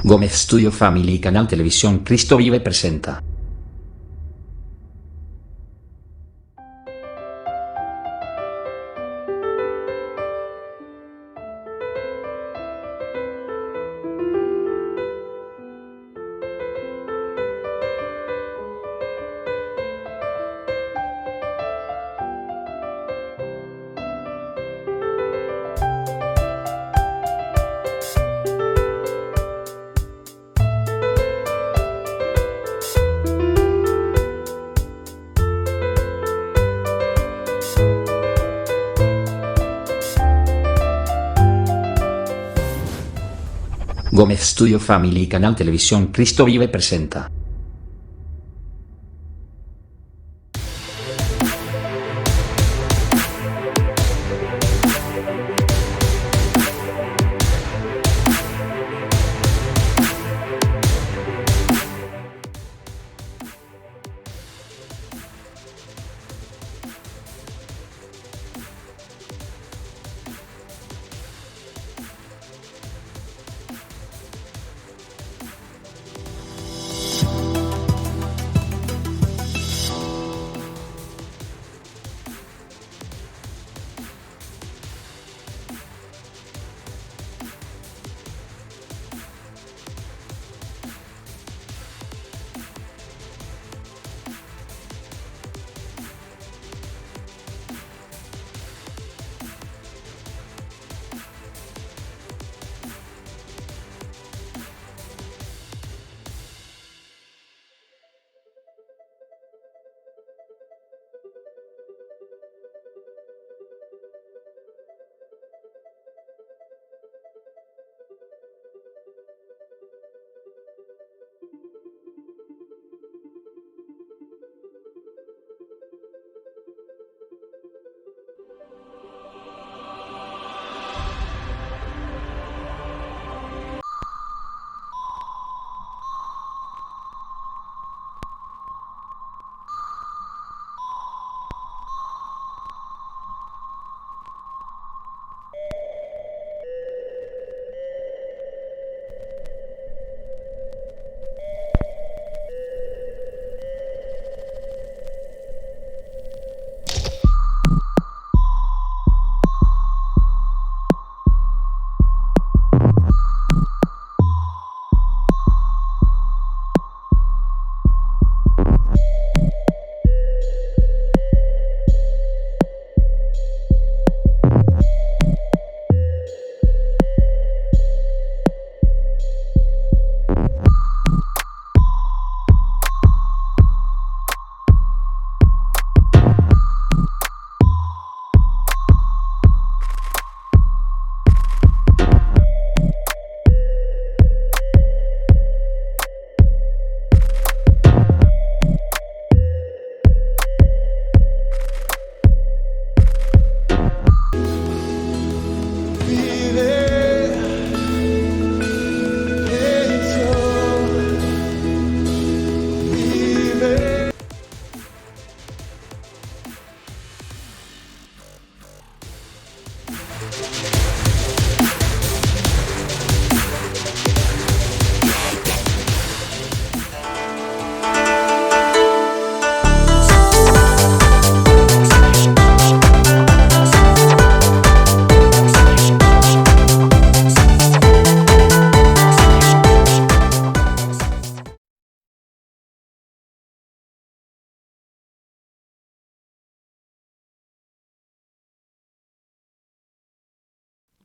Gómez Studio Family y Canal Televisión Cristo Vive presenta. Gómez Studio Family y Canal Televisión Cristo Vive presenta.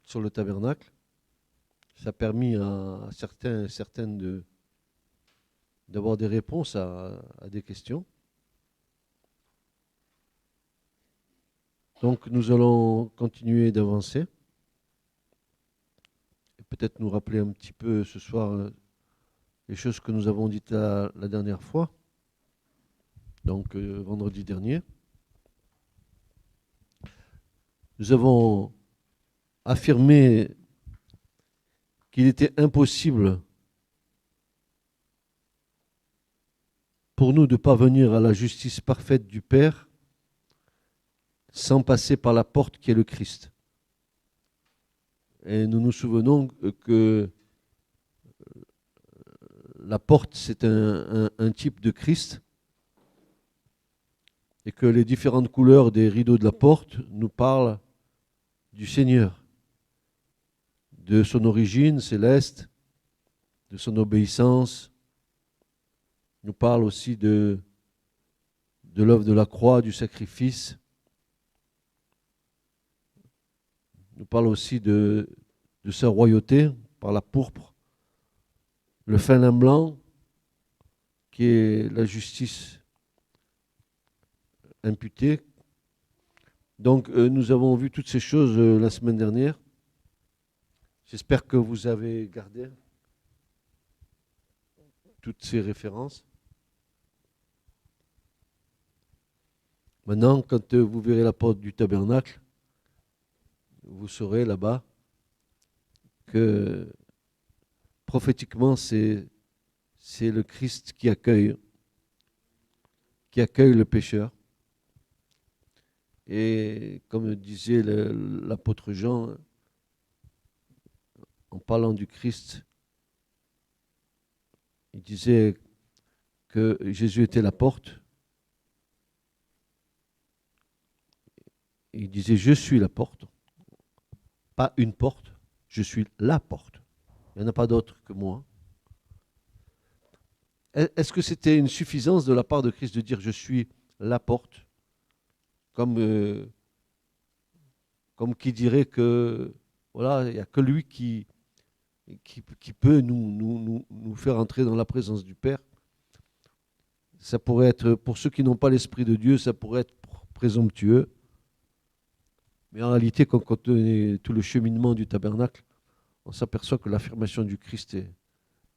Sur le tabernacle. Ça a permis à certains et certaines d'avoir des réponses à des questions. Donc nous allons continuer d'avancer. Et peut-être nous rappeler un petit peu ce soir les choses que nous avons dites la dernière fois, donc vendredi dernier. Nous avons affirmé qu'il était impossible pour nous de parvenir à la justice parfaite du Père sans passer par la porte qui est le Christ. Et nous nous souvenons que la porte, c'est un type de Christ, et que les différentes couleurs des rideaux de la porte nous parlent du Seigneur, de son origine céleste, de son obéissance, nous parle aussi de l'œuvre de la croix, du sacrifice, nous parle aussi de sa royauté par la pourpre, le fin lin blanc qui est la justice imputée. Donc nous avons vu toutes ces choses la semaine dernière. J'espère que vous avez gardé toutes ces références. Maintenant, quand vous verrez la porte du tabernacle, vous saurez là-bas que prophétiquement, c'est le Christ qui accueille le pécheur. Et comme disait l'apôtre Jean, en parlant du Christ, il disait que Jésus était la porte. Il disait, je suis la porte. Pas une porte, je suis la porte. Il n'y en a pas d'autre que moi. Est-ce que c'était une suffisance de la part de Christ de dire, je suis la porte, comme qui dirait que voilà, il n'y a que lui qui peut nous faire entrer dans la présence du Père. Ça pourrait être, pour ceux qui n'ont pas l'Esprit de Dieu, ça pourrait être présomptueux. Mais en réalité, quand on connaît tout le cheminement du tabernacle, on s'aperçoit que l'affirmation du Christ est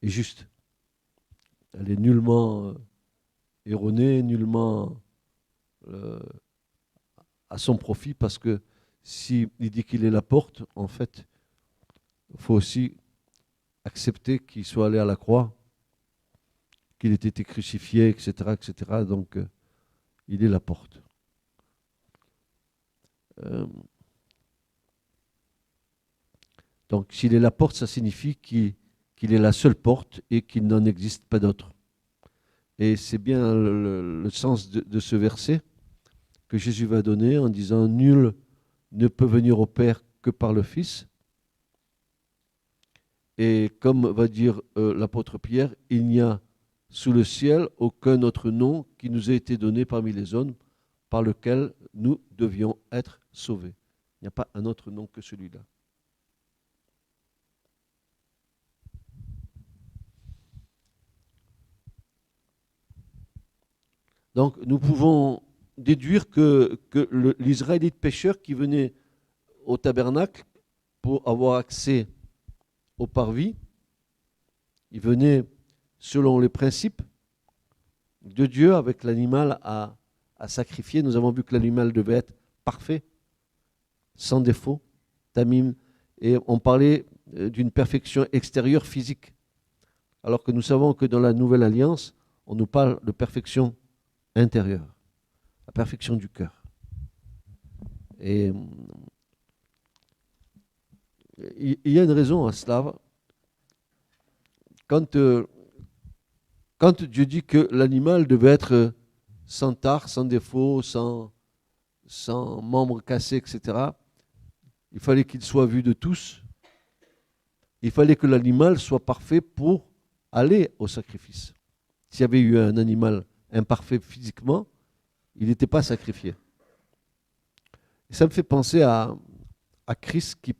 juste. Elle est nullement erronée, nullement à son profit, parce que s'il dit qu'il est la porte, en fait, il faut aussi accepter qu'il soit allé à la croix, qu'il ait été crucifié, etc., etc. Donc, il est la porte. Donc, s'il est la porte, ça signifie qu'il est la seule porte et qu'il n'en existe pas d'autre. Et c'est bien le sens de ce verset que Jésus va donner en disant « Nul ne peut venir au Père que par le Fils ». Et comme va dire l'apôtre Pierre, il n'y a sous le ciel aucun autre nom qui nous ait été donné parmi les hommes par lequel nous devions être sauvés. Il n'y a pas un autre nom que celui-là. Donc nous pouvons déduire que l'Israélite pécheur qui venait au tabernacle pour avoir accès au parvis, il venait selon les principes de Dieu avec l'animal à sacrifier. Nous avons vu que l'animal devait être parfait, sans défaut, tamim, et on parlait d'une perfection extérieure physique, alors que nous savons que dans la Nouvelle Alliance, on nous parle de perfection intérieure, la perfection du cœur. Et il y a une raison à cela. Quand Dieu dit que l'animal devait être sans tare, sans défaut, sans membres cassés, etc., il fallait qu'il soit vu de tous. Il fallait que l'animal soit parfait pour aller au sacrifice. S'il y avait eu un animal imparfait physiquement, il n'était pas sacrifié. Et ça me fait penser à Christ qui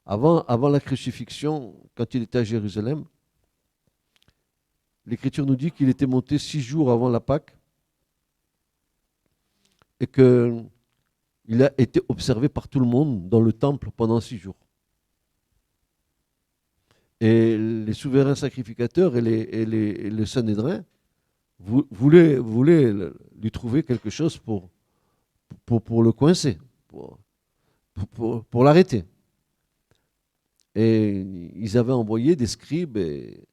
avant la crucifixion, quand il était à Jérusalem, l'Écriture nous dit qu'il était monté 6 jours avant la Pâque et qu'il a été observé par tout le monde dans le temple pendant 6 jours. Et les souverains sacrificateurs et les Sanhédrins voulaient lui trouver quelque chose pour le coincer, pour l'arrêter. Et ils avaient envoyé des scribes et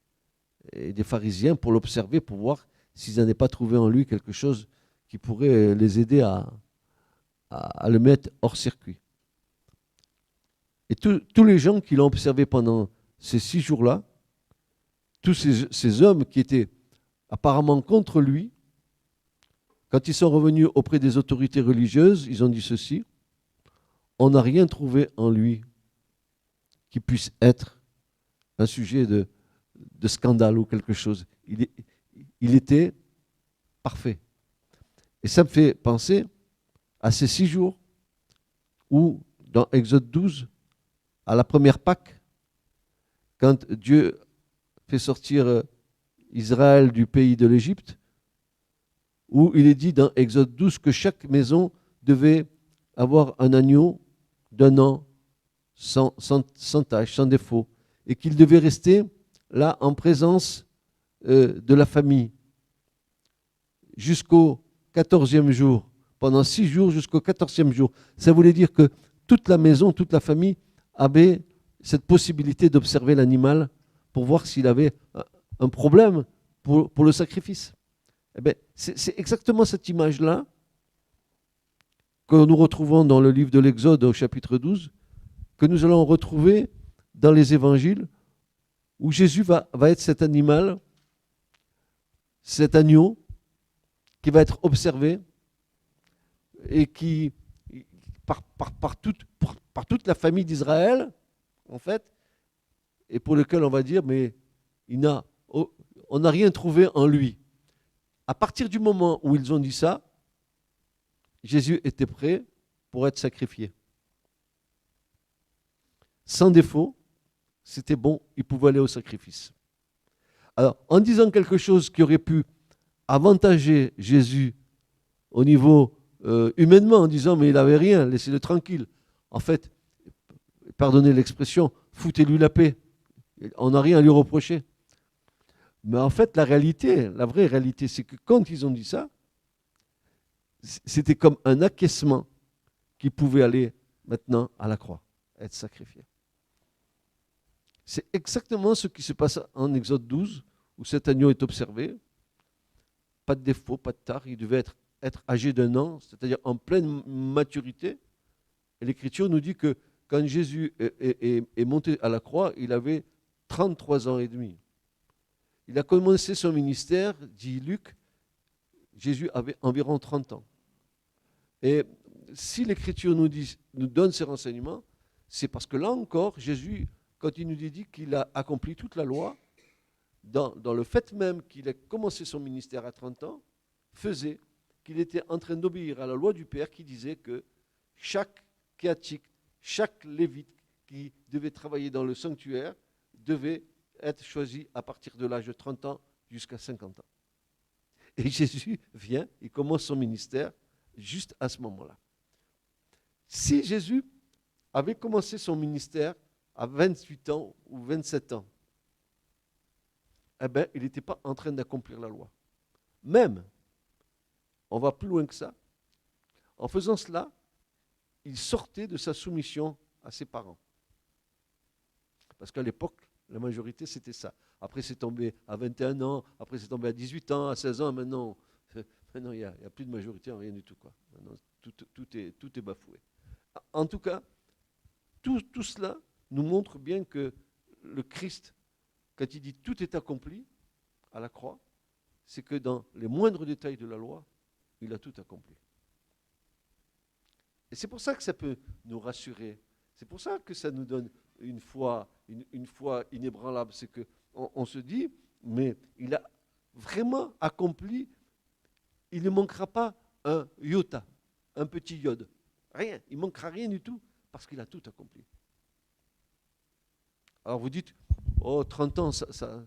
des pharisiens pour l'observer, pour voir s'ils n'avaient pas trouvé en lui quelque chose qui pourrait les aider à le mettre hors circuit. Et tous les gens qui l'ont observé pendant ces 6 jours-là, tous ces hommes qui étaient apparemment contre lui, quand ils sont revenus auprès des autorités religieuses, ils ont dit ceci: on n'a rien trouvé en lui qui puisse être un sujet de scandale ou quelque chose. Il était parfait. Et ça me fait penser à ces 6 jours où, dans Exode 12, à la première Pâque, quand Dieu fait sortir Israël du pays de l'Égypte, où il est dit dans Exode 12 que chaque maison devait avoir un agneau d'1 an, sans tache, sans défaut, et qu'il devait rester là en présence de la famille jusqu'au 14e jour, pendant 6 jours jusqu'au 14e jour. Ça voulait dire que toute la maison, toute la famille avait cette possibilité d'observer l'animal pour voir s'il avait un problème pour le sacrifice. Eh bien, c'est exactement cette image-là que nous retrouvons dans le livre de l'Exode au chapitre 12, que nous allons retrouver dans les évangiles, où Jésus va être cet animal, cet agneau, qui va être observé et qui, par toute la famille d'Israël, en fait, et pour lequel on va dire, mais on n'a rien trouvé en lui. À partir du moment où ils ont dit ça, Jésus était prêt pour être sacrifié. Sans défaut, c'était bon, il pouvait aller au sacrifice. Alors, en disant quelque chose qui aurait pu avantager Jésus au niveau humainement, en disant mais il n'avait rien, laissez-le tranquille. En fait, pardonnez l'expression, foutez-lui la paix. On n'a rien à lui reprocher. Mais en fait, la vraie réalité, c'est que quand ils ont dit ça, c'était comme un acquiescement qui pouvait aller maintenant à la croix, être sacrifié. C'est exactement ce qui se passe en Exode 12, où cet agneau est observé. Pas de défaut, pas de tare. Il devait être âgé d'1 an, c'est-à-dire en pleine maturité. Et l'Écriture nous dit que quand Jésus est monté à la croix, il avait 33 ans et demi. Il a commencé son ministère, dit Luc, Jésus avait environ 30 ans. Et si l'Écriture nous donne ces renseignements, c'est parce que là encore, Jésus, quand il nous dit qu'il a accompli toute la loi, dans le fait même qu'il a commencé son ministère à 30 ans, faisait qu'il était en train d'obéir à la loi du Père qui disait que chaque kéhatique, chaque lévite qui devait travailler dans le sanctuaire devait être choisi à partir de l'âge de 30 ans jusqu'à 50 ans. Et Jésus vient, il commence son ministère juste à ce moment-là. Si Jésus avait commencé son ministère à 28 ans ou 27 ans, eh bien, il n'était pas en train d'accomplir la loi. Même, on va plus loin que ça, en faisant cela, il sortait de sa soumission à ses parents. Parce qu'à l'époque, la majorité, c'était ça. Après, c'est tombé à 21 ans, après, c'est tombé à 18 ans, à 16 ans, maintenant, il n'y a plus de majorité, rien du tout, quoi. Maintenant, tout est bafoué. En tout cas, tout cela nous montre bien que le Christ, quand il dit tout est accompli à la croix, c'est que dans les moindres détails de la loi, il a tout accompli. Et c'est pour ça que ça peut nous rassurer. C'est pour ça que ça nous donne une foi inébranlable. C'est qu'on se dit, mais il a vraiment accompli, il ne manquera pas un iota, un petit iode. Rien, il ne manquera rien du tout parce qu'il a tout accompli. Alors vous dites, oh, 30 ans, ça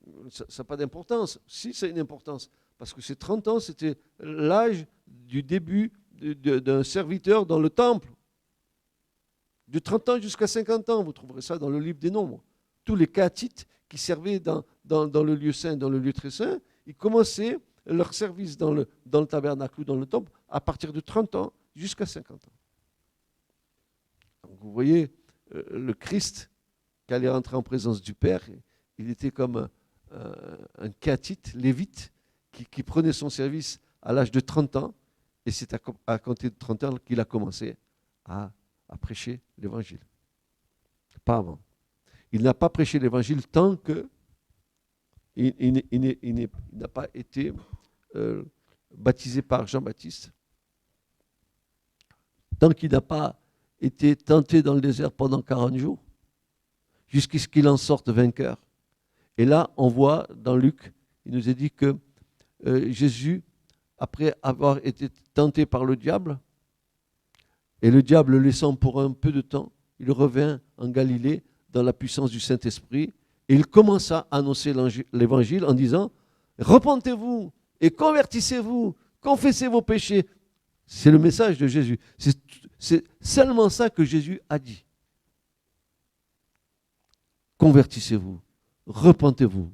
n'a pas d'importance. Si, ça a une importance. Parce que ces 30 ans, c'était l'âge du début d'un serviteur dans le temple. De 30 ans jusqu'à 50 ans, vous trouverez ça dans le livre des Nombres. Tous les Kéhatites qui servaient dans le lieu saint, dans le lieu très saint, ils commençaient leur service dans le tabernacle ou dans le temple à partir de 30 ans jusqu'à 50 ans. Donc vous voyez, le Christ, qui allait rentrer en présence du Père, il était comme un Kéhatite, lévite, qui prenait son service à l'âge de 30 ans, et c'est à compter de 30 ans qu'il a commencé à prêcher l'évangile. Pas avant. Il n'a pas prêché l'évangile tant que il n'a pas été baptisé par Jean-Baptiste, tant qu'il n'a pas été tenté dans le désert pendant 40 jours, jusqu'à ce qu'il en sorte vainqueur. Et là, on voit dans Luc, il nous est dit que Jésus, après avoir été tenté par le diable, et le diable le laissant pour un peu de temps, il revint en Galilée dans la puissance du Saint-Esprit, et il commença à annoncer l'évangile en disant « Repentez-vous et convertissez-vous, confessez vos péchés ». C'est le message de Jésus. C'est seulement ça que Jésus a dit. Convertissez-vous, repentez-vous,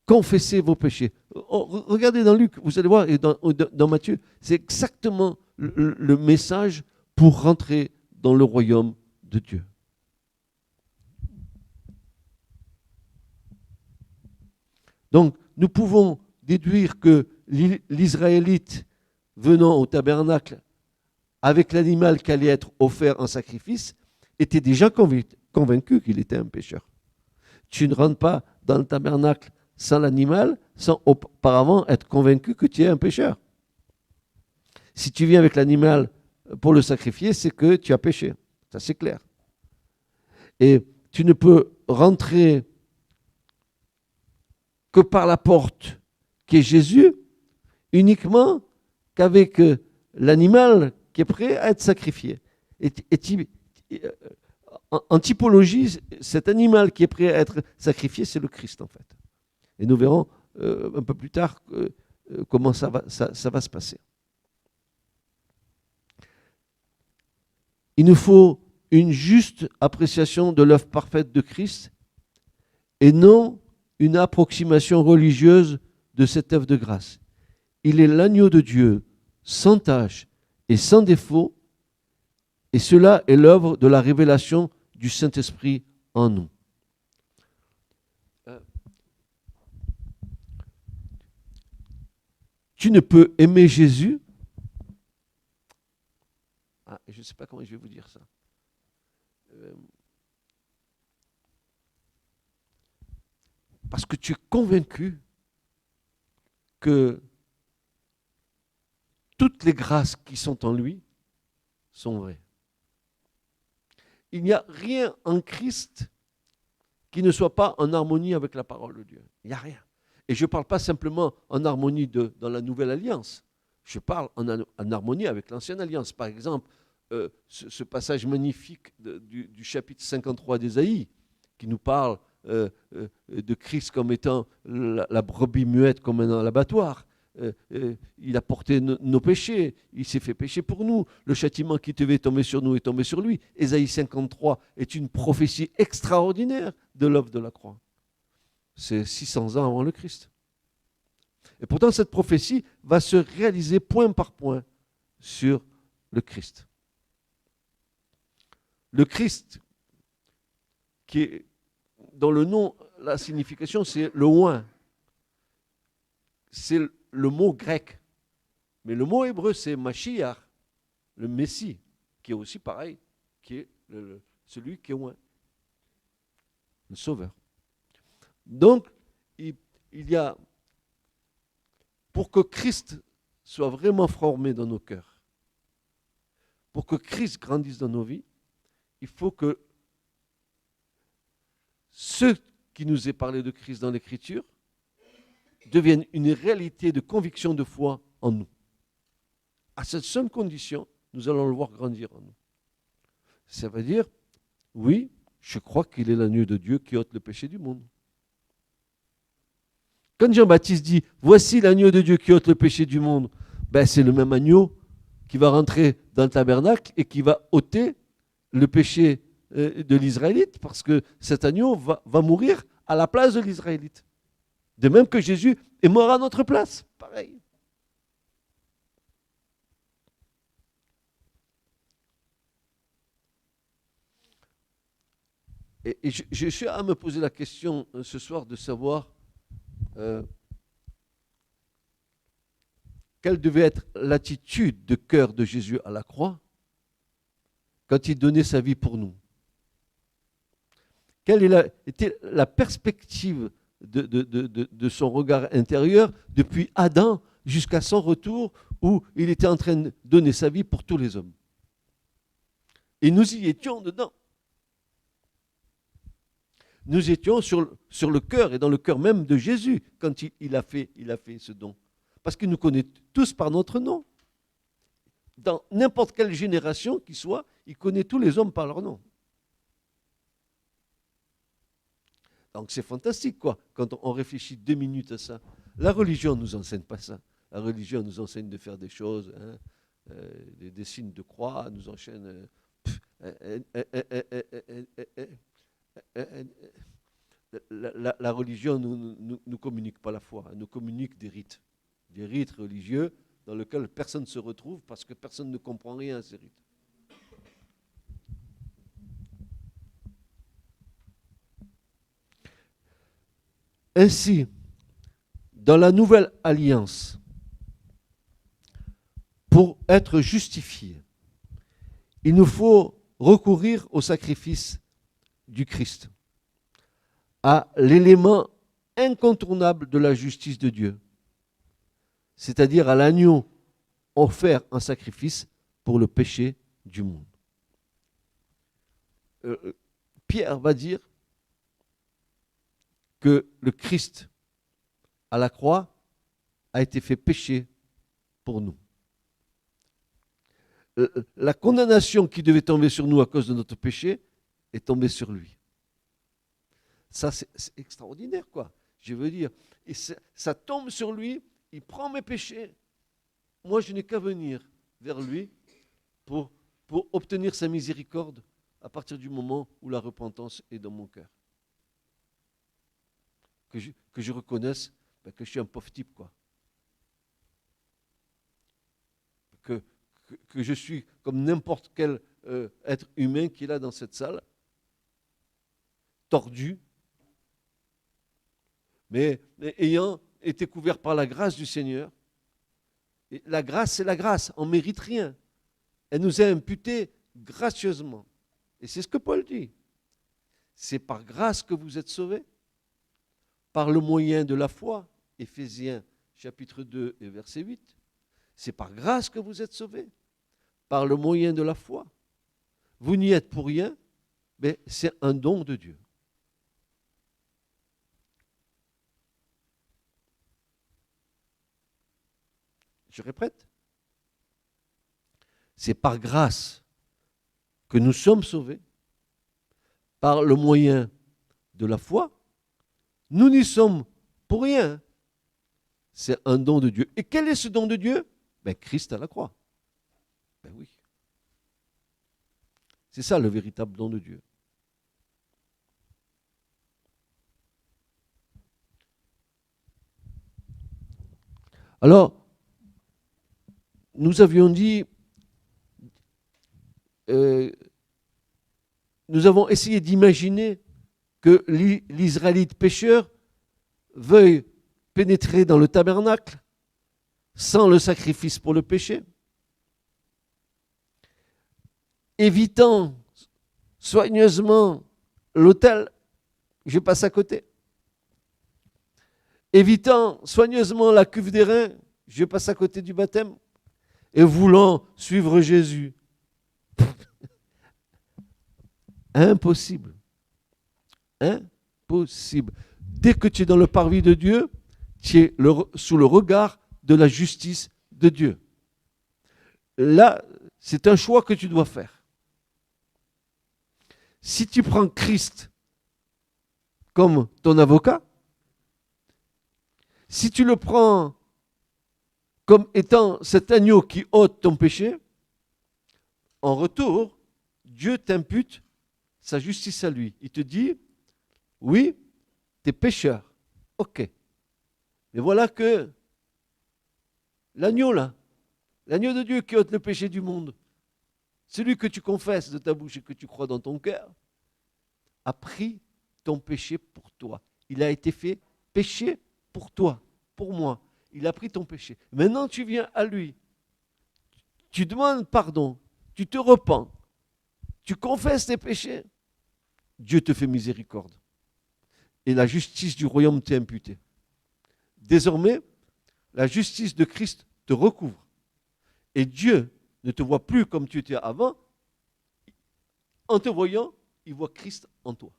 confessez vos péchés. Regardez dans Luc, vous allez voir, et dans Matthieu, c'est exactement le message pour rentrer dans le royaume de Dieu. Donc, nous pouvons déduire que l'Israélite venant au tabernacle avec l'animal qui allait être offert en sacrifice était déjà convaincu qu'il était un pécheur. Tu ne rentres pas dans le tabernacle sans l'animal, sans auparavant être convaincu que tu es un pécheur. Si tu viens avec l'animal pour le sacrifier, c'est que tu as péché. Ça, c'est clair. Et tu ne peux rentrer que par la porte qui est Jésus, uniquement qu'avec l'animal qui est prêt à être sacrifié. En typologie, cet animal qui est prêt à être sacrifié, c'est le Christ en fait. Et nous verrons un peu plus tard comment ça va se passer. Il nous faut une juste appréciation de l'œuvre parfaite de Christ et non une approximation religieuse de cette œuvre de grâce. Il est l'agneau de Dieu, sans tache et sans défaut, et cela est l'œuvre de la révélation du Saint-Esprit en nous. Tu ne peux aimer Jésus. Je ne sais pas comment je vais vous dire ça. Parce que tu es convaincu que toutes les grâces qui sont en lui sont vraies. Il n'y a rien en Christ qui ne soit pas en harmonie avec la parole de Dieu. Il n'y a rien. Et je ne parle pas simplement en harmonie dans la nouvelle alliance. Je parle en harmonie avec l'ancienne alliance. Par exemple, ce passage magnifique du chapitre 53 d'Ésaïe, qui nous parle de Christ comme étant la brebis muette comme un abattoir. Il a porté nos péchés, il s'est fait pécher pour nous. Le châtiment qui devait tomber sur nous est tombé sur lui. Ésaïe 53 est une prophétie extraordinaire de l'œuvre de la croix. C'est 600 ans avant le Christ. Et pourtant, cette prophétie va se réaliser point par point sur le Christ. Le Christ, qui est dans le nom, la signification, c'est le oint. C'est le mot grec. Mais le mot hébreu, c'est Mashiach, le Messie, qui est aussi pareil, qui est celui qui est oint, le Sauveur. Donc, il y a, pour que Christ soit vraiment formé dans nos cœurs, pour que Christ grandisse dans nos vies, il faut que ce qui nous est parlé de Christ dans l'Écriture devienne une réalité de conviction de foi en nous. À cette seule condition, nous allons le voir grandir en nous. Ça veut dire, oui, je crois qu'il est l'agneau de Dieu qui ôte le péché du monde. Quand Jean-Baptiste dit, voici l'agneau de Dieu qui ôte le péché du monde, c'est le même agneau qui va rentrer dans le tabernacle et qui va ôter le péché de l'Israélite, parce que cet agneau va mourir à la place de l'Israélite. De même que Jésus est mort à notre place. Pareil. Et je suis à me poser la question ce soir de savoir quelle devait être l'attitude de cœur de Jésus à la croix quand il donnait sa vie pour nous. Quelle était la perspective de son regard intérieur depuis Adam jusqu'à son retour où il était en train de donner sa vie pour tous les hommes. Et nous y étions dedans. Nous étions sur le cœur et dans le cœur même de Jésus quand il a fait ce don. Parce qu'il nous connaît tous par notre nom. Dans n'importe quelle génération qu'il soit, il connaît tous les hommes par leur nom. Donc c'est fantastique, quoi, quand on réfléchit 2 minutes à ça. La religion ne nous enseigne pas ça. La religion nous enseigne de faire des choses, des signes de croix, nous enchaîne. La religion ne nous communique pas la foi, elle nous communique des rites religieux dans lesquels personne ne se retrouve parce que personne ne comprend rien à ces rites. Ainsi, dans la nouvelle alliance, pour être justifié, il nous faut recourir au sacrifice du Christ, à l'élément incontournable de la justice de Dieu, c'est-à-dire à l'agneau offert en sacrifice pour le péché du monde. Pierre va dire que le Christ à la croix a été fait péché pour nous. La condamnation qui devait tomber sur nous à cause de notre péché est tombée sur lui. Ça, c'est extraordinaire, quoi. Je veux dire, et ça tombe sur lui, il prend mes péchés. Moi, je n'ai qu'à venir vers lui pour obtenir sa miséricorde à partir du moment où la repentance est dans mon cœur. Que je reconnaisse que je suis un pauvre type, quoi. Que je suis comme n'importe quel être humain qui est là dans cette salle, tordu, mais ayant été couvert par la grâce du Seigneur. Et la grâce, c'est la grâce, on ne mérite rien. Elle nous est imputée gracieusement. Et c'est ce que Paul dit. C'est par grâce que vous êtes sauvés, par le moyen de la foi, Éphésiens chapitre 2 et verset 8. C'est par grâce que vous êtes sauvés, par le moyen de la foi. Vous n'y êtes pour rien, mais c'est un don de Dieu. Je répète, c'est par grâce que nous sommes sauvés, par le moyen de la foi. Nous n'y sommes pour rien. C'est un don de Dieu. Et quel est ce don de Dieu? Christ à la croix. Oui. C'est ça le véritable don de Dieu. Alors, nous avions dit, nous avons essayé d'imaginer que l'Israélite pécheur veuille pénétrer dans le tabernacle sans le sacrifice pour le péché, évitant soigneusement l'autel, je passe à côté, évitant soigneusement la cuve des reins, je passe à côté du baptême, et voulant suivre Jésus. Impossible. Impossible. Dès que tu es dans le parvis de Dieu, tu es sous le regard de la justice de Dieu. Là, c'est un choix que tu dois faire. Si tu prends Christ comme ton avocat, si tu le prends comme étant cet agneau qui ôte ton péché, en retour, Dieu t'impute sa justice à lui. Il te dit, oui, tu es pécheur, ok. Mais voilà que l'agneau là, l'agneau de Dieu qui ôte le péché du monde, celui que tu confesses de ta bouche et que tu crois dans ton cœur, a pris ton péché pour toi. Il a été fait péché pour toi, pour moi. Il a pris ton péché. Maintenant, tu viens à lui. Tu demandes pardon. Tu te repens. Tu confesses tes péchés. Dieu te fait miséricorde. Et la justice du royaume t'est imputée. Désormais, la justice de Christ te recouvre. Et Dieu ne te voit plus comme tu étais avant. En te voyant, il voit Christ en toi.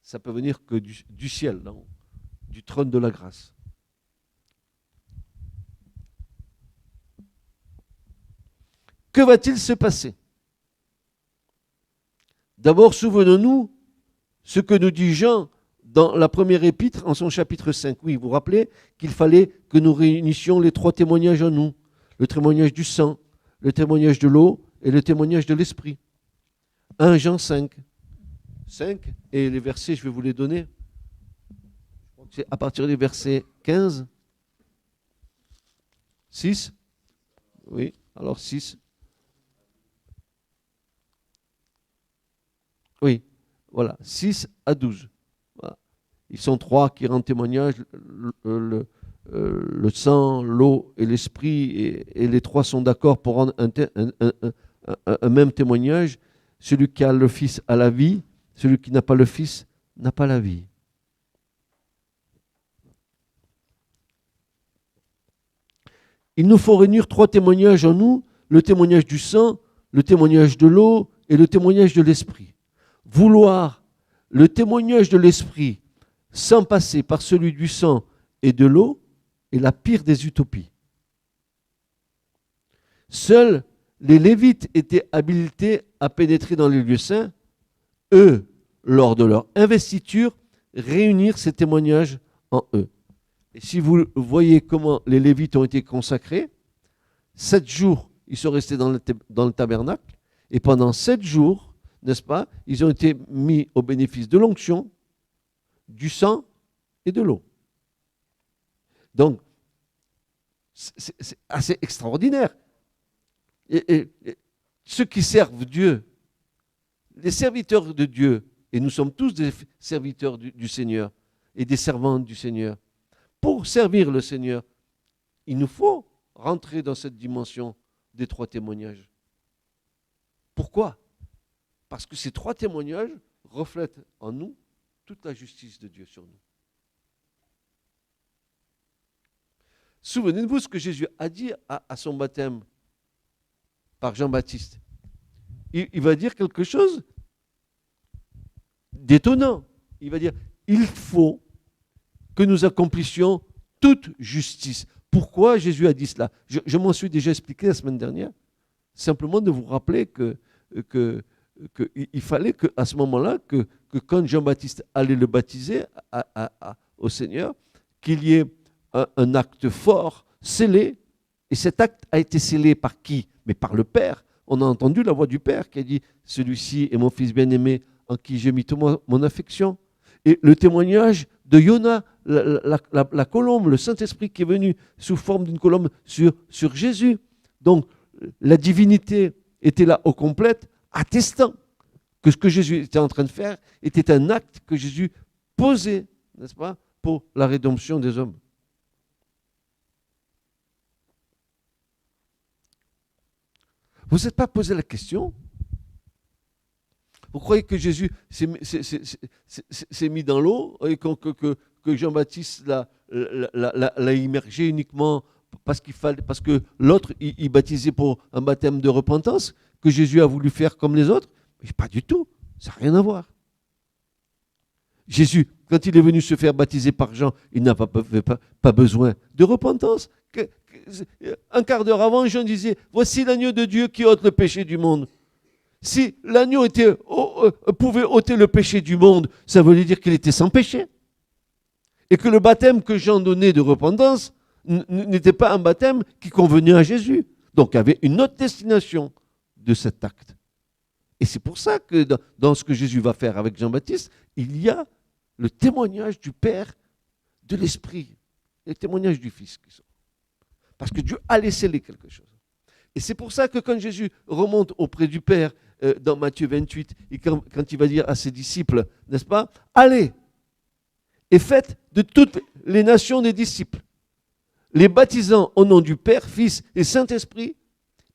Ça peut venir que du ciel, non, du trône de la grâce. Que va-t-il se passer? D'abord, souvenons-nous ce que nous dit Jean dans la première épître, en son chapitre 5. Oui, vous vous rappelez qu'il fallait que nous réunissions les 3 témoignages en nous. Le témoignage du sang, le témoignage de l'eau et le témoignage de l'esprit. 1 Jean 5. 5, et les versets, je vais vous les donner. C'est à partir du verset 15. 6. Oui, alors 6. Oui, voilà, 6 à 12. Voilà. Ils sont 3 qui rendent témoignage, le sang, l'eau et l'esprit, et les 3 sont d'accord pour rendre un même témoignage. Celui qui a le Fils a la vie, celui qui n'a pas le Fils n'a pas la vie. Il nous faut réunir 3 témoignages en nous, le témoignage du sang, le témoignage de l'eau et le témoignage de l'esprit. Vouloir le témoignage de l'esprit sans passer par celui du sang et de l'eau est la pire des utopies. Seuls les Lévites étaient habilités à pénétrer dans les lieux saints. Eux, lors de leur investiture, réunir ces témoignages en eux. Et si vous voyez comment les Lévites ont été consacrés, 7 jours, ils sont restés dans le tabernacle, et pendant 7 jours, n'est-ce pas, ils ont été mis au bénéfice de l'onction, du sang et de l'eau. Donc, c'est assez extraordinaire. Et ceux qui servent Dieu, les serviteurs de Dieu, et nous sommes tous des serviteurs du Seigneur et des servantes du Seigneur, pour servir le Seigneur, il nous faut rentrer dans cette dimension des 3 témoignages. Pourquoi? Parce que ces 3 témoignages reflètent en nous toute la justice de Dieu sur nous. Souvenez-vous ce que Jésus a dit à son baptême par Jean-Baptiste. Il va dire quelque chose d'étonnant. Il va dire, il faut que nous accomplissions toute justice. Pourquoi Jésus a dit cela? Je m'en suis déjà expliqué la semaine dernière. Simplement de vous rappeler qu'il fallait qu'à ce moment-là, que quand Jean-Baptiste allait le baptiser au Seigneur, qu'il y ait un acte fort, scellé. Et cet acte a été scellé par qui? Mais par le Père. On a entendu la voix du Père qui a dit « Celui-ci est mon Fils bien-aimé en qui j'ai mis toute mon affection ». Et le témoignage de Yona, la colombe, le Saint-Esprit qui est venu sous forme d'une colombe sur Jésus. Donc, la divinité était là au complète, attestant que ce que Jésus était en train de faire était un acte que Jésus posait, n'est-ce pas, pour la rédemption des hommes. Vous n'êtes pas posé la question? Vous croyez que Jésus s'est mis dans l'eau et que Jean-Baptiste l'a immergé uniquement parce que l'autre, il baptisait pour un baptême de repentance, que Jésus a voulu faire comme les autres? Mais pas du tout, ça n'a rien à voir. Jésus, quand il est venu se faire baptiser par Jean, il n'a pas besoin de repentance. Un quart d'heure avant, Jean disait, voici l'agneau de Dieu qui ôte le péché du monde. Si l'agneau pouvait ôter le péché du monde, ça voulait dire qu'il était sans péché. Et que le baptême que Jean donnait de repentance n'était pas un baptême qui convenait à Jésus. Donc il y avait une autre destination de cet acte. Et c'est pour ça que dans ce que Jésus va faire avec Jean-Baptiste, il y a le témoignage du Père, de l'Esprit, et le témoignage du Fils. Parce que Dieu a laissé quelque chose. Et c'est pour ça que quand Jésus remonte auprès du Père dans Matthieu 28, et quand il va dire à ses disciples, n'est-ce pas, allez, et faites de toutes les nations des disciples, les baptisant au nom du Père, Fils et Saint-Esprit,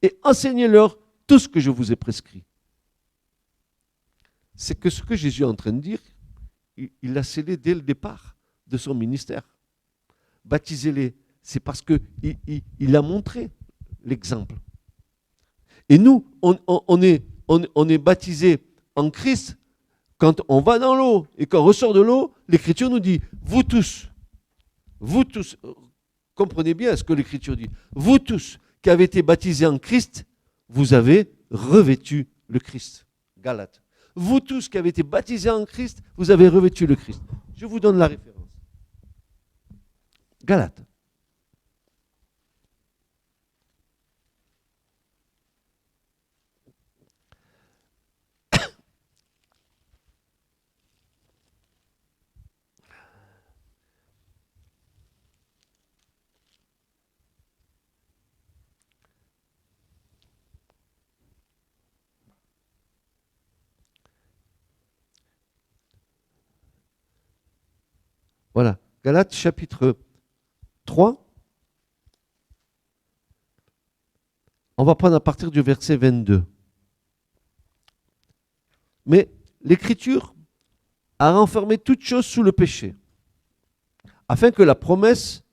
et enseignez-leur tout ce que je vous ai prescrit. C'est que ce que Jésus est en train de dire, il l'a scellé dès le départ de son ministère. Baptisez-les, c'est parce qu'il a montré l'exemple. Et nous, on est baptisés en Christ quand on va dans l'eau et qu'on ressort de l'eau. L'Écriture nous dit, vous tous, comprenez bien ce que l'Écriture dit, vous tous qui avez été baptisés en Christ, vous avez revêtu le Christ. Galates. Vous tous qui avez été baptisés en Christ, vous avez revêtu le Christ. Je vous donne la référence. Galates. Voilà, Galates chapitre 3. On va prendre à partir du verset 22. Mais l'Écriture a renfermé toutes choses sous le péché, afin que la promesse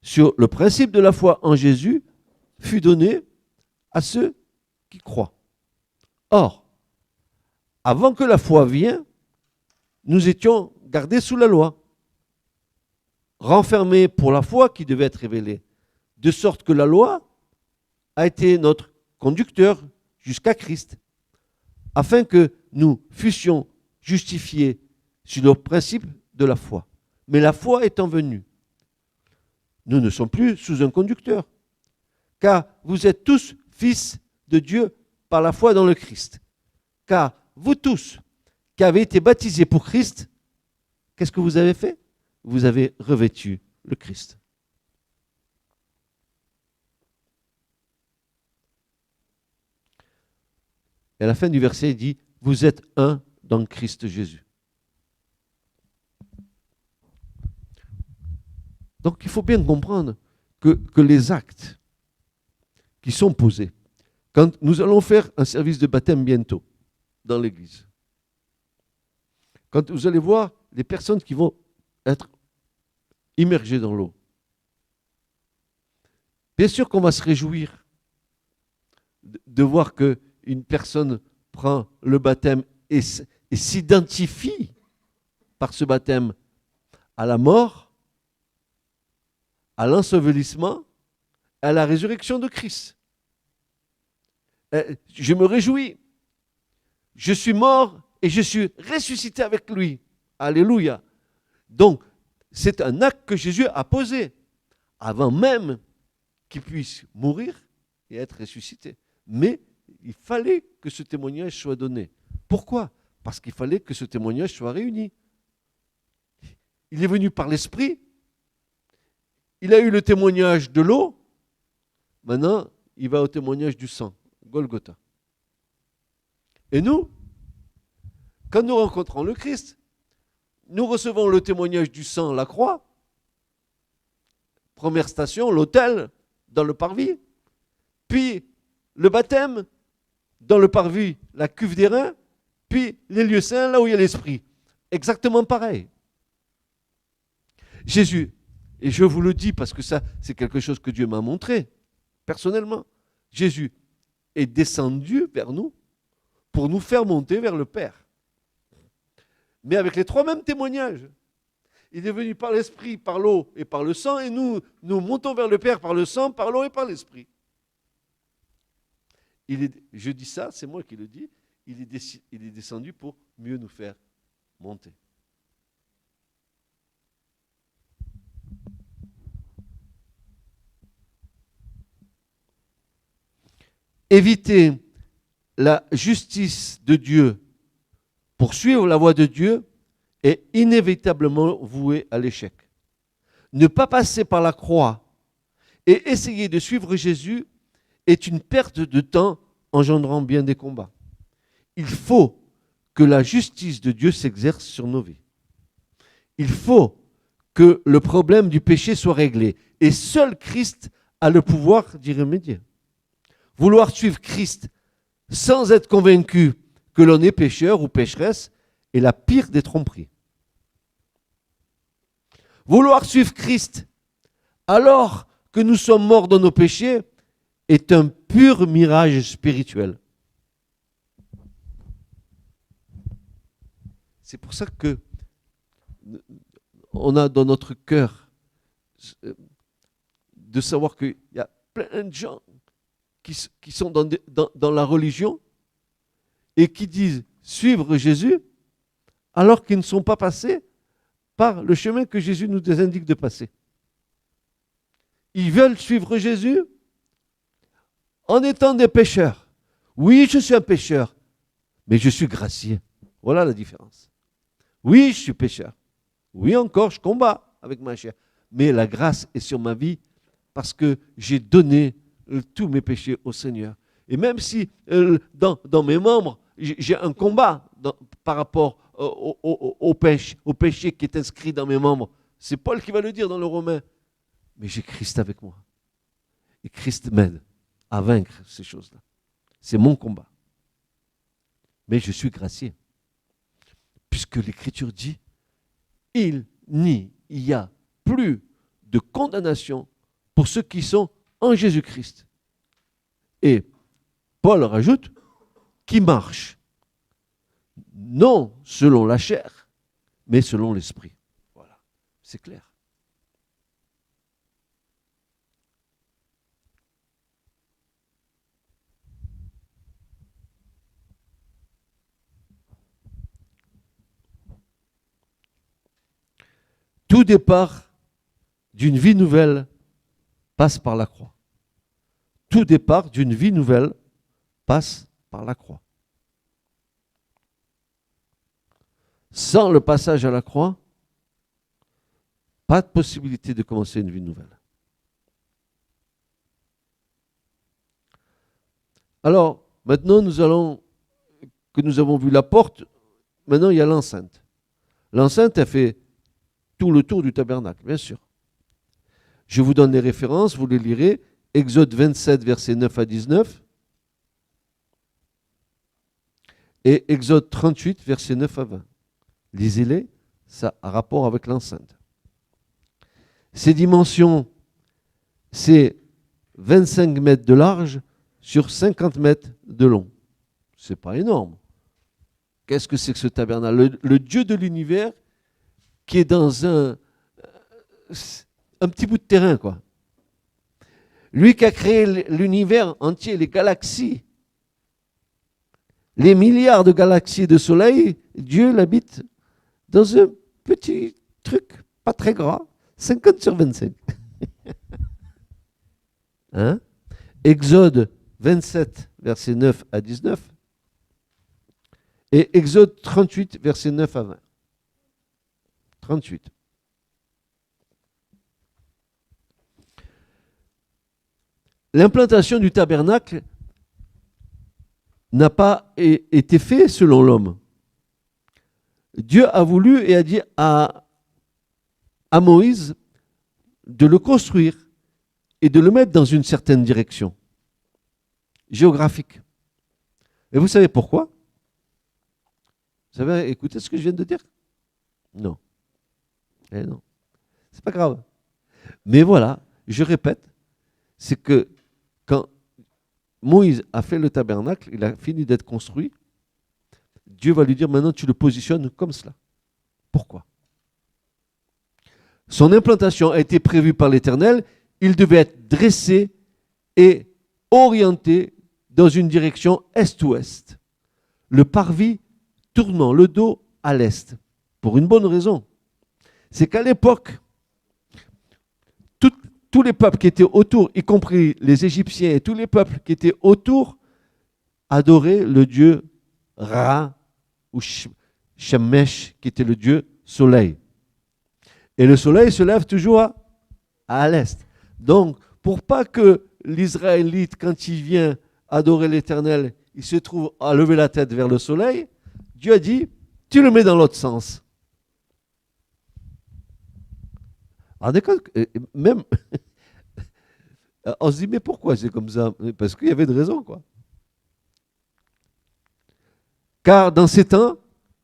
sur le principe de la foi en Jésus fût donnée à ceux qui croient. Or, avant que la foi vienne, nous étions gardés sous la loi, renfermés pour la foi qui devait être révélée, de sorte que la loi a été notre conducteur jusqu'à Christ, afin que nous fussions justifiés sur le principe de la foi. Mais la foi étant venue, nous ne sommes plus sous un conducteur, car vous êtes tous fils de Dieu par la foi dans le Christ. Car vous tous qui avez été baptisés pour Christ, qu'est-ce que vous avez fait? Vous avez revêtu le Christ. Et à la fin du verset, il dit, vous êtes un dans Christ Jésus. Donc il faut bien comprendre que les actes qui sont posés, quand nous allons faire un service de baptême bientôt dans l'église, quand vous allez voir les personnes qui vont être immergées dans l'eau, bien sûr qu'on va se réjouir de voir qu'une personne prend le baptême et s'identifie par ce baptême à la mort, à l'ensevelissement, à la résurrection de Christ. Je me réjouis. Je suis mort et je suis ressuscité avec lui. Alléluia. Donc, c'est un acte que Jésus a posé avant même qu'il puisse mourir et être ressuscité. Mais il fallait que ce témoignage soit donné. Pourquoi? Parce qu'il fallait que ce témoignage soit réuni. Il est venu par l'Esprit. Il a eu le témoignage de l'eau. Maintenant, il va au témoignage du sang, Golgotha. Et nous, quand nous rencontrons le Christ, nous recevons le témoignage du sang, la croix. Première station, l'autel, dans le parvis. Puis le baptême, dans le parvis, la cuve des reins. Puis les lieux saints, là où il y a l'Esprit. Exactement pareil. Jésus, et je vous le dis parce que ça, c'est quelque chose que Dieu m'a montré, personnellement. Jésus est descendu vers nous pour nous faire monter vers le Père. Mais avec les trois mêmes témoignages. Il est venu par l'Esprit, par l'eau et par le sang, et nous montons vers le Père par le sang, par l'eau et par l'Esprit. Je dis ça, c'est moi qui le dis, il est descendu pour mieux nous faire monter. Éviter la justice de Dieu pour suivre la voie de Dieu est inévitablement voué à l'échec. Ne pas passer par la croix et essayer de suivre Jésus est une perte de temps engendrant bien des combats. Il faut que la justice de Dieu s'exerce sur nos vies. il faut que le problème du péché soit réglé. Et seul Christ a le pouvoir d'y remédier. Vouloir suivre Christ sans être convaincu que l'on est pécheur ou pécheresse est la pire des tromperies. Vouloir suivre Christ alors que nous sommes morts dans nos péchés est un pur mirage spirituel. C'est pour ça que on a dans notre cœur de savoir qu'il y a plein de gens qui sont dans la religion et qui disent suivre Jésus alors qu'ils ne sont pas passés par le chemin que Jésus nous indique de passer. Ils veulent suivre Jésus en étant des pécheurs. Oui, je suis un pécheur, mais je suis gracié. Voilà la différence. Oui, je suis pécheur. Oui, encore, je combats avec ma chair. Mais la grâce est sur ma vie parce que j'ai donné tous mes péchés au Seigneur. Et même si dans mes membres, j'ai un combat par rapport au péché qui est inscrit dans mes membres, c'est Paul qui va le dire dans le Romain. Mais j'ai Christ avec moi. Et Christ m'aide à vaincre ces choses-là. C'est mon combat. Mais je suis gracié. Puisque l'Écriture dit, il n'y a plus de condamnation pour ceux qui sont en Jésus-Christ. Et Paul rajoute, qui marche non selon la chair, mais selon l'esprit. Voilà, c'est clair. Tout départ d'une vie nouvelle passe par la croix. Tout départ d'une vie nouvelle passe par la croix. Sans le passage à la croix, pas de possibilité de commencer une vie nouvelle. Alors, maintenant, nous avons vu la porte, maintenant il y a l'enceinte. L'enceinte, elle fait tout le tour du tabernacle, bien sûr. Je vous donne les références, vous les lirez. Exode 27, versets 9 à 19. Et Exode 38, versets 9 à 20. Lisez-les, ça a rapport avec l'enceinte. Ces dimensions, c'est 25 mètres de large sur 50 mètres de long. C'est pas énorme. Qu'est-ce que c'est que ce tabernacle ? Le Dieu de l'univers qui est dans un petit bout de terrain, quoi. Lui qui a créé l'univers entier, les galaxies, les milliards de galaxies et de soleils, Dieu l'habite dans un petit truc, pas très gras, 50 sur 25. Hein? Exode 27, versets 9 à 19, et Exode 38, versets 9 à 20. 38. L'implantation du tabernacle n'a pas été faite selon l'homme. Dieu a voulu et a dit à Moïse de le construire et de le mettre dans une certaine direction géographique. Et vous savez pourquoi ? Vous savez, écoutez ce que je viens de dire ? Non. Eh non, c'est pas grave. Mais voilà, je répète, c'est que quand Moïse a fait le tabernacle, il a fini d'être construit, Dieu va lui dire maintenant tu le positionnes comme cela. Pourquoi ? Son implantation a été prévue par l'Éternel, il devait être dressé et orienté dans une direction est-ouest. Le parvis tournant le dos à l'est, pour une bonne raison. C'est qu'à l'époque, tous les peuples qui étaient autour, y compris les Égyptiens et tous les peuples qui étaient autour, adoraient le dieu Ra ou Shemesh, qui était le dieu soleil. Et le soleil se lève toujours à l'est. Donc, pour pas que l'Israélite, quand il vient adorer l'Éternel, il se trouve à lever la tête vers le soleil, Dieu a dit, tu le mets dans l'autre sens. Alors, d'accord, même, on se dit, mais pourquoi c'est comme ça? Parce qu'il y avait de raison, quoi. Car dans ces temps,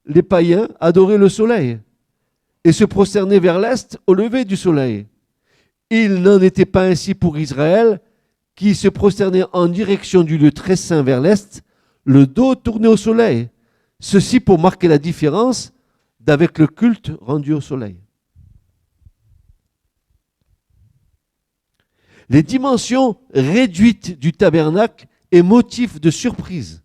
les païens adoraient le soleil et se prosternaient vers l'est au lever du soleil. Il n'en était pas ainsi pour Israël, qui se prosternait en direction du lieu très saint vers l'est, le dos tourné au soleil. Ceci pour marquer la différence d'avec le culte rendu au soleil. Les dimensions réduites du tabernacle est motif de surprise,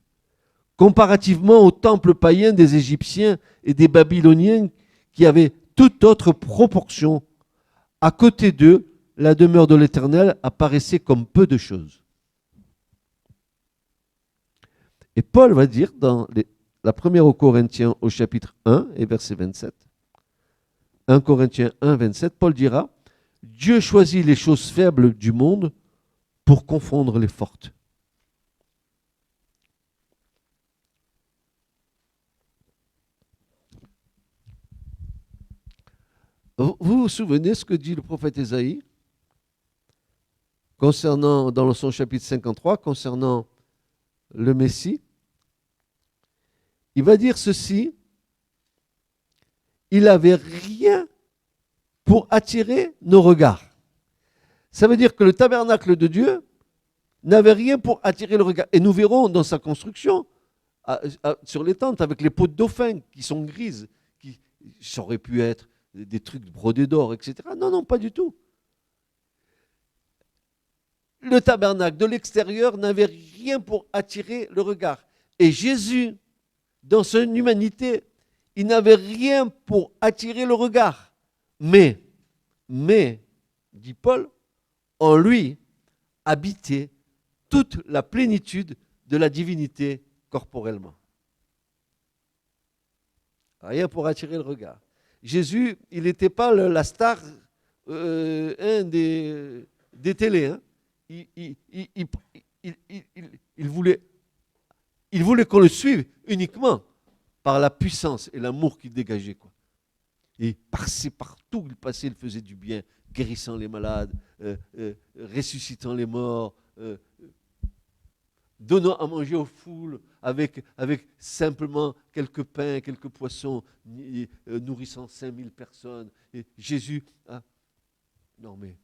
comparativement au temple païen des Égyptiens et des Babyloniens qui avaient toute autre proportion. À côté d'eux, la demeure de l'Éternel apparaissait comme peu de choses. Et Paul va dire dans la première aux Corinthiens au chapitre 1 et verset 27, 1 Corinthiens 1, 27, Paul dira, Dieu choisit les choses faibles du monde pour confondre les fortes. Vous vous souvenez ce que dit le prophète Ésaïe concernant, dans son chapitre 53, concernant le Messie? Il va dire ceci, il n'avait rien pour attirer nos regards. Ça veut dire que le tabernacle de Dieu n'avait rien pour attirer le regard. Et nous verrons dans sa construction, sur les tentes, avec les peaux de dauphin qui sont grises, ça aurait pu être des trucs brodés d'or, etc. Non, non, pas du tout. Le tabernacle de l'extérieur n'avait rien pour attirer le regard. Et Jésus, dans son humanité, il n'avait rien pour attirer le regard. Mais, dit Paul, en lui habitait toute la plénitude de la divinité corporellement. Rien pour attirer le regard. Jésus, il n'était pas la star des télés. Hein. Il voulait qu'on le suive uniquement par la puissance et l'amour qu'il dégageait. Quoi. Et partout il passait, il faisait du bien, guérissant les malades, ressuscitant les morts, donnant à manger aux foules avec simplement quelques pains, quelques poissons, nourrissant 5000 personnes. Et Jésus, non mais,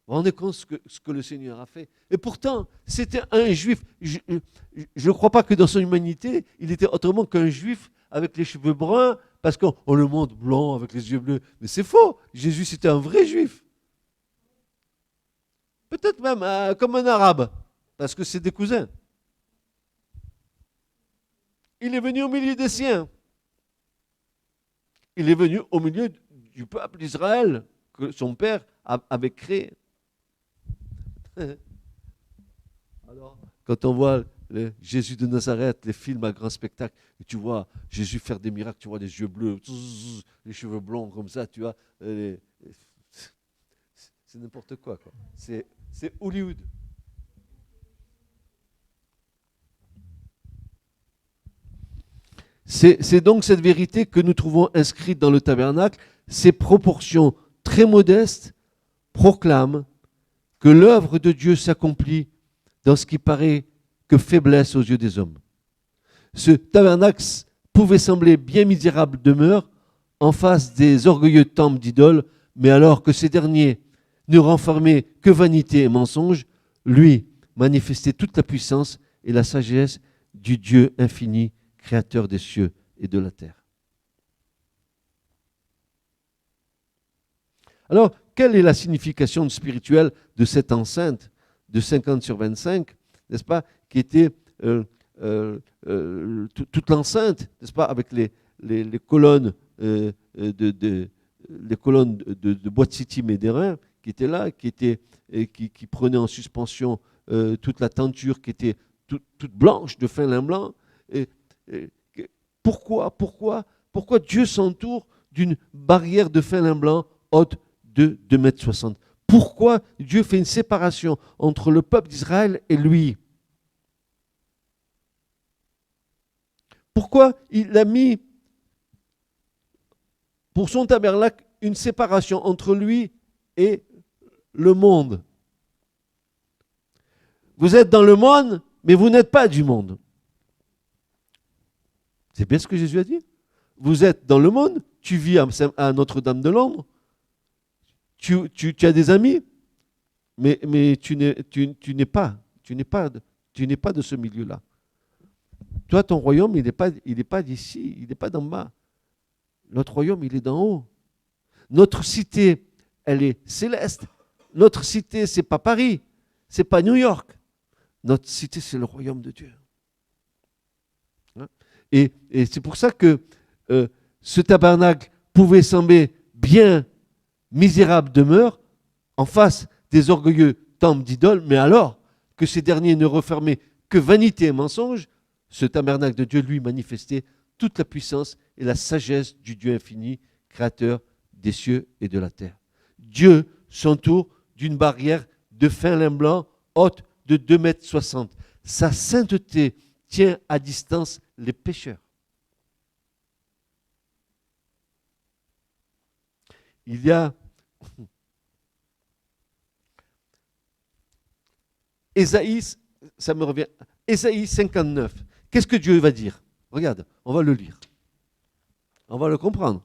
vous vous rendez compte ce que le Seigneur a fait? Et pourtant, c'était un juif. Je ne crois pas que dans son humanité, il était autrement qu'un juif avec les cheveux bruns, parce qu'on le montre blanc avec les yeux bleus. Mais c'est faux. Jésus, c'était un vrai juif. Peut-être même comme un arabe, parce que c'est des cousins. Il est venu au milieu des siens. Il est venu au milieu du peuple d'Israël que son père avait créé. Alors, quand on voit Jésus de Nazareth, les films à grand spectacle, et tu vois Jésus faire des miracles, tu vois les yeux bleus, les cheveux blonds comme ça, tu vois, c'est n'importe quoi. C'est Hollywood. C'est donc cette vérité que nous trouvons inscrite dans le tabernacle. Ces proportions très modestes proclament que l'œuvre de Dieu s'accomplit dans ce qui paraît que faiblesse aux yeux des hommes. Ce tabernacle pouvait sembler bien misérable demeure en face des orgueilleux temples d'idoles, mais alors que ces derniers ne renfermaient que vanité et mensonge, lui manifestait toute la puissance et la sagesse du Dieu infini, créateur des cieux et de la terre. Alors, quelle est la signification spirituelle de cette enceinte de 50 sur 25, n'est-ce pas, qui était toute l'enceinte, n'est-ce pas, avec les colonnes les colonnes de Boîte City Médérin qui étaient là, qui prenaient en suspension toute la tenture qui était toute blanche de fin lin blanc. Pourquoi Dieu s'entoure d'une barrière de fin lin blanc haute de 2,60 m? Pourquoi Dieu fait une séparation entre le peuple d'Israël et lui? Pourquoi il a mis pour son tabernacle une séparation entre lui et le monde. Vous êtes dans le monde, mais vous n'êtes pas du monde. C'est bien ce que Jésus a dit. Vous êtes dans le monde, tu vis à Notre-Dame de Londres, tu as des amis, mais tu n'es pas de ce milieu-là. Toi, ton royaume, il n'est pas d'ici, il n'est pas d'en bas. Notre royaume, il est d'en haut. Notre cité, elle est céleste. Notre cité, c'est pas Paris, c'est pas New York. Notre cité, c'est le royaume de Dieu. Et c'est pour ça que ce tabernacle pouvait sembler bien misérable demeure en face des orgueilleux temples d'idoles, mais alors que ces derniers ne refermaient que vanité et mensonge, ce tabernacle de Dieu lui manifestait toute la puissance et la sagesse du Dieu infini, créateur des cieux et de la terre. Dieu s'entoure d'une barrière de fin lin blanc haute de 2,60 m. Sa sainteté tient à distance les pécheurs. Il y a Ésaïe, ça me revient, Ésaïe 59. Qu'est-ce que Dieu va dire? Regarde, on va le lire. On va le comprendre.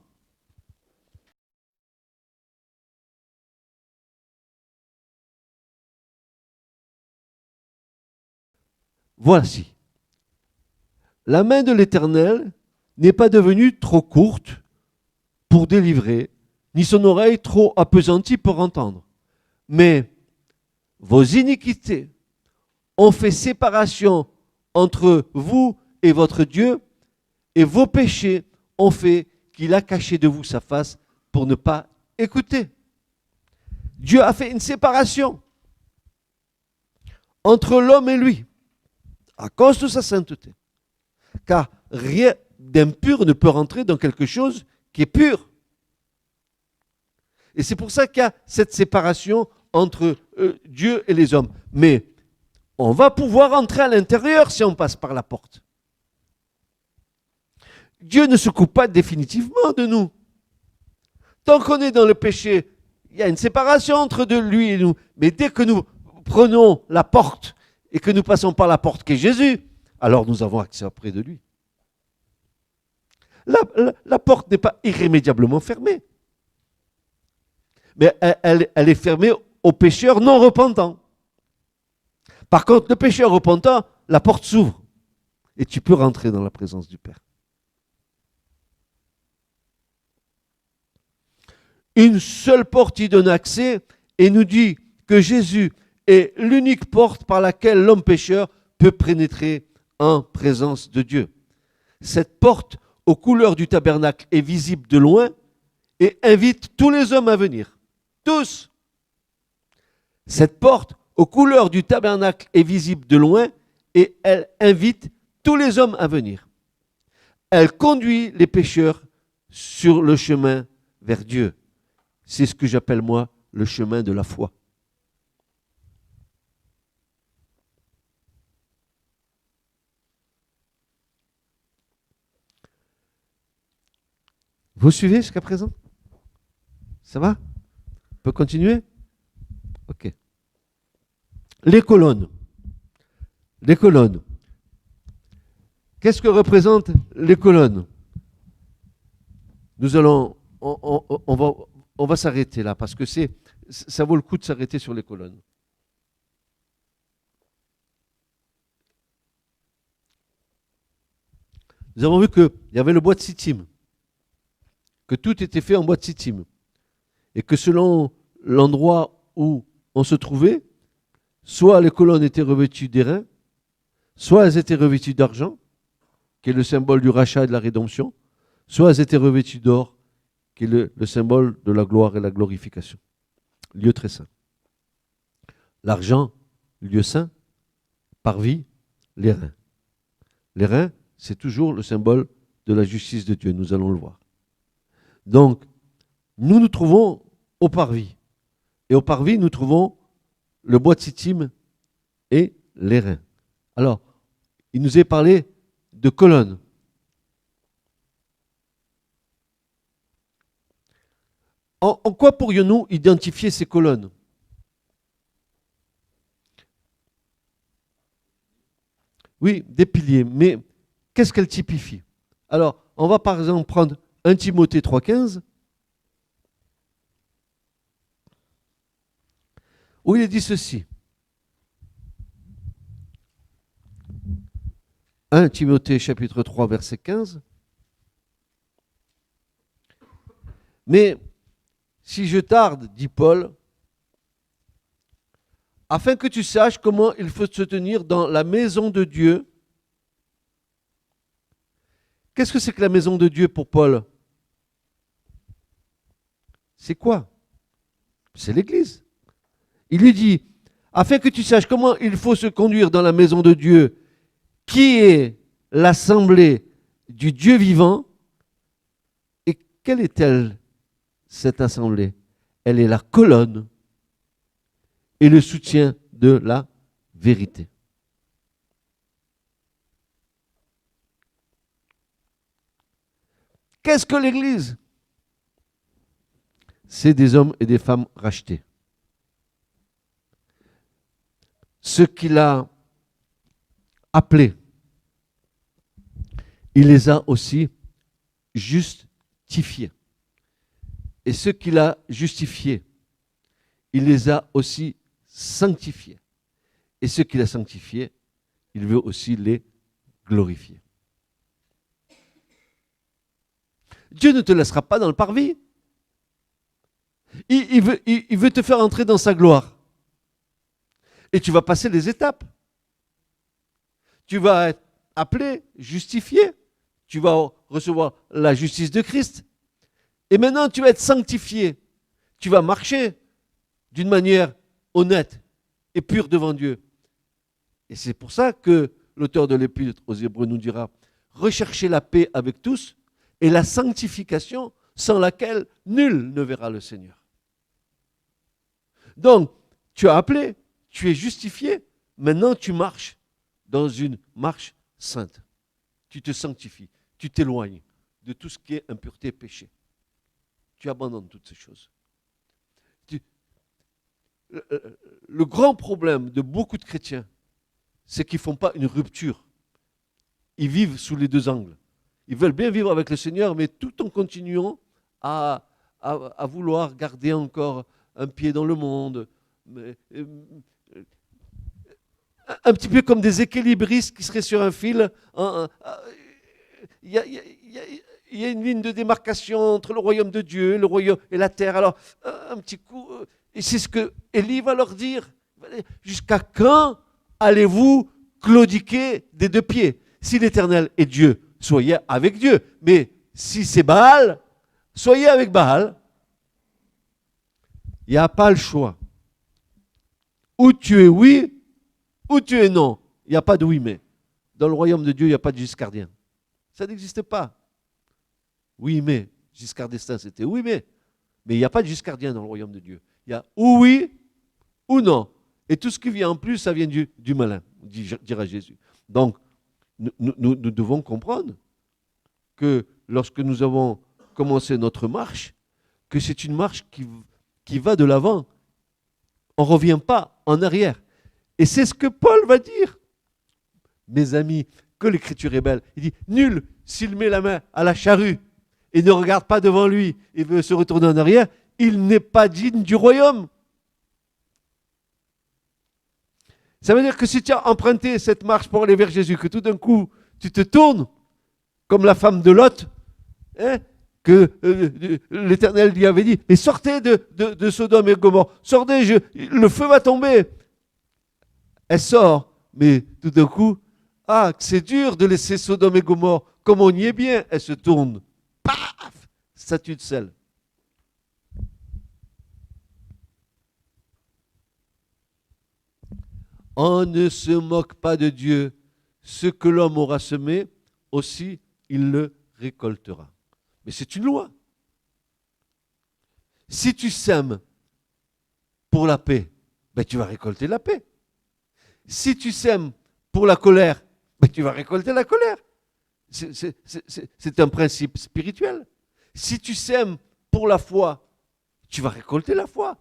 Voici. La main de l'Éternel n'est pas devenue trop courte pour délivrer, ni son oreille trop appesantie pour entendre. Mais vos iniquités ont fait séparation entre vous et votre Dieu, et vos péchés ont fait qu'il a caché de vous sa face pour ne pas écouter. Dieu a fait une séparation entre l'homme et lui, à cause de sa sainteté. Car rien d'impur ne peut rentrer dans quelque chose qui est pur. Et c'est pour ça qu'il y a cette séparation entre Dieu et les hommes. Mais on va pouvoir entrer à l'intérieur si on passe par la porte. Dieu ne se coupe pas définitivement de nous. Tant qu'on est dans le péché, il y a une séparation entre lui et nous. Mais dès que nous prenons la porte et que nous passons par la porte qui est Jésus, alors nous avons accès auprès de lui. La porte n'est pas irrémédiablement fermée. Mais elle est fermée aux pécheurs non repentants. Par contre, le pécheur repentant, la porte s'ouvre. Et tu peux rentrer dans la présence du Père. Une seule porte y donne accès et nous dit que Jésus est l'unique porte par laquelle l'homme pécheur peut pénétrer en présence de Dieu. Cette porte aux couleurs du tabernacle est visible de loin et invite tous les hommes à venir. Tous. Cette porte aux couleurs du tabernacle est visible de loin et elle invite tous les hommes à venir. Elle conduit les pécheurs sur le chemin vers Dieu. C'est ce que j'appelle moi le chemin de la foi. Vous suivez jusqu'à présent? Ça va? On peut continuer? Ok. Les colonnes. Les colonnes. Qu'est-ce que représentent les colonnes? Nous allons, on va s'arrêter là parce que ça vaut le coup de s'arrêter sur les colonnes. Nous avons vu qu'il y avait le bois de Sittim, que tout était fait en bois de Sittim, et que selon l'endroit où on se trouvait, soit les colonnes étaient revêtues d'airain, soit elles étaient revêtues d'argent, qui est le symbole du rachat et de la rédemption, soit elles étaient revêtues d'or, qui est le symbole de la gloire et la glorification. Lieu très saint. L'argent, lieu saint, parvis, l'airain. L'airain, c'est toujours le symbole de la justice de Dieu, nous allons le voir. Donc, nous nous trouvons au parvis. Et au parvis, nous trouvons le bois de Sittim et l'airain. Alors, il nous est parlé de colonnes. En quoi pourrions-nous identifier ces colonnes? Oui, des piliers, mais qu'est-ce qu'elles typifient? Alors, on va par exemple prendre 1 Timothée 3,15, où il est dit ceci. 1 Timothée chapitre 3, verset 15. Mais si je tarde, dit Paul, afin que tu saches comment il faut se tenir dans la maison de Dieu. Qu'est-ce que c'est que la maison de Dieu pour Paul? C'est quoi? C'est l'Église. Il lui dit, afin que tu saches comment il faut se conduire dans la maison de Dieu, qui est l'assemblée du Dieu vivant. Et quelle est-elle, cette assemblée? Elle est la colonne et le soutien de la vérité. Qu'est-ce que l'Église? C'est des hommes et des femmes rachetés. Ce qu'il a appelés, il les a aussi justifiés. Et ce qu'il a justifiés, il les a aussi sanctifiés. Et ce qu'il a sanctifié, il veut aussi les glorifier. Dieu ne te laissera pas dans le parvis. Il veut te faire entrer dans sa gloire. Et tu vas passer les étapes. Tu vas être appelé, justifié. Tu vas recevoir la justice de Christ. Et maintenant, tu vas être sanctifié. Tu vas marcher d'une manière honnête et pure devant Dieu. Et c'est pour ça que l'auteur de l'Épître aux Hébreux nous dira, recherchez la paix avec tous et la sanctification sans laquelle nul ne verra le Seigneur. Donc, tu as appelé, tu es justifié, maintenant tu marches dans une marche sainte. Tu te sanctifies, tu t'éloignes de tout ce qui est impureté et péché. Tu abandonnes toutes ces choses. Le grand problème de beaucoup de chrétiens, c'est qu'ils ne font pas une rupture. Ils vivent sous les deux angles. Ils veulent bien vivre avec le Seigneur, mais tout en continuant à vouloir garder encore un pied dans le monde. Un petit peu comme des équilibristes qui seraient sur un fil. Il y a une ligne de démarcation entre le royaume de Dieu, le royaume et la terre. Alors, un petit coup, et c'est ce que Élie va leur dire. Jusqu'à quand allez-vous claudiquer des deux pieds? Si l'Éternel est Dieu, soyez avec Dieu. Mais si c'est Baal, soyez avec Baal. Il n'y a pas le choix. Ou tu es oui, ou tu es non. Il n'y a pas de oui mais. Dans le royaume de Dieu, il n'y a pas de Giscardien. Ça n'existe pas. Oui mais. Giscard d'Estaing, c'était oui mais. Mais il n'y a pas de Giscardien dans le royaume de Dieu. Il y a ou oui ou non. Et tout ce qui vient en plus, ça vient du malin, dira Jésus. Donc, nous devons comprendre que lorsque nous avons commencé notre marche, que c'est une marche qui va de l'avant. On ne revient pas en arrière. Et c'est ce que Paul va dire. Mes amis, que l'Écriture est belle. Il dit, nul, s'il met la main à la charrue et ne regarde pas devant lui et veut se retourner en arrière, il n'est pas digne du royaume. Ça veut dire que si tu as emprunté cette marche pour aller vers Jésus, que tout d'un coup, tu te tournes, comme la femme de Lot, hein, que l'Éternel lui avait dit, mais sortez de Sodome et Gomorrhe, sortez, le feu va tomber. Elle sort, mais tout d'un coup, c'est dur de laisser Sodome et Gomorrhe, comme on y est bien, elle se tourne. Paf, statue de sel. On ne se moque pas de Dieu. Ce que l'homme aura semé, aussi, il le récoltera. Mais c'est une loi. Si tu sèmes pour la paix, tu vas récolter la paix. Si tu sèmes pour la colère, tu vas récolter la colère. C'est un principe spirituel. Si tu sèmes pour la foi, tu vas récolter la foi.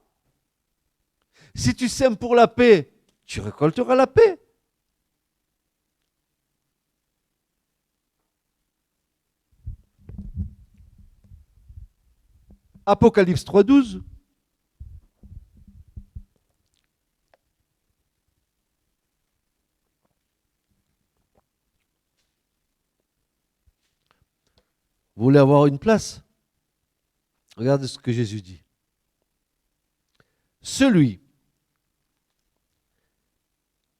Si tu sèmes pour la paix, tu récolteras la paix. Apocalypse 3,12. Vous voulez avoir une place? Regardez ce que Jésus dit. Celui,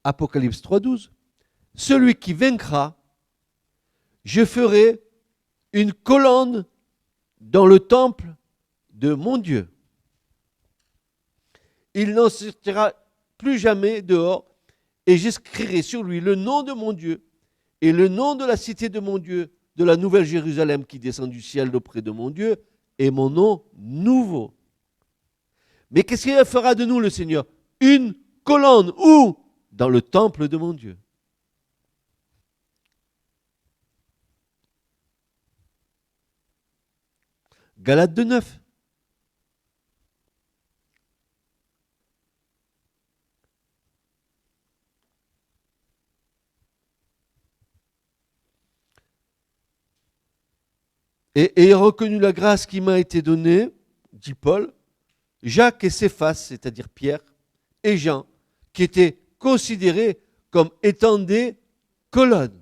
Apocalypse 3,12, celui qui vaincra, je ferai une colonne dans le temple de mon Dieu. Il n'en sortira plus jamais dehors, et j'écrirai sur lui le nom de mon Dieu et le nom de la cité de mon Dieu, de la nouvelle Jérusalem qui descend du ciel auprès de mon Dieu, et mon nom nouveau. Mais qu'est-ce qu'il fera de nous, le Seigneur? Une colonne. Où? Dans le temple de mon Dieu. Galates 2,9. Et ayant reconnu la grâce qui m'a été donnée, dit Paul, Jacques et Céphas, c'est-à-dire Pierre, et Jean, qui étaient considérés comme étant des colonnes,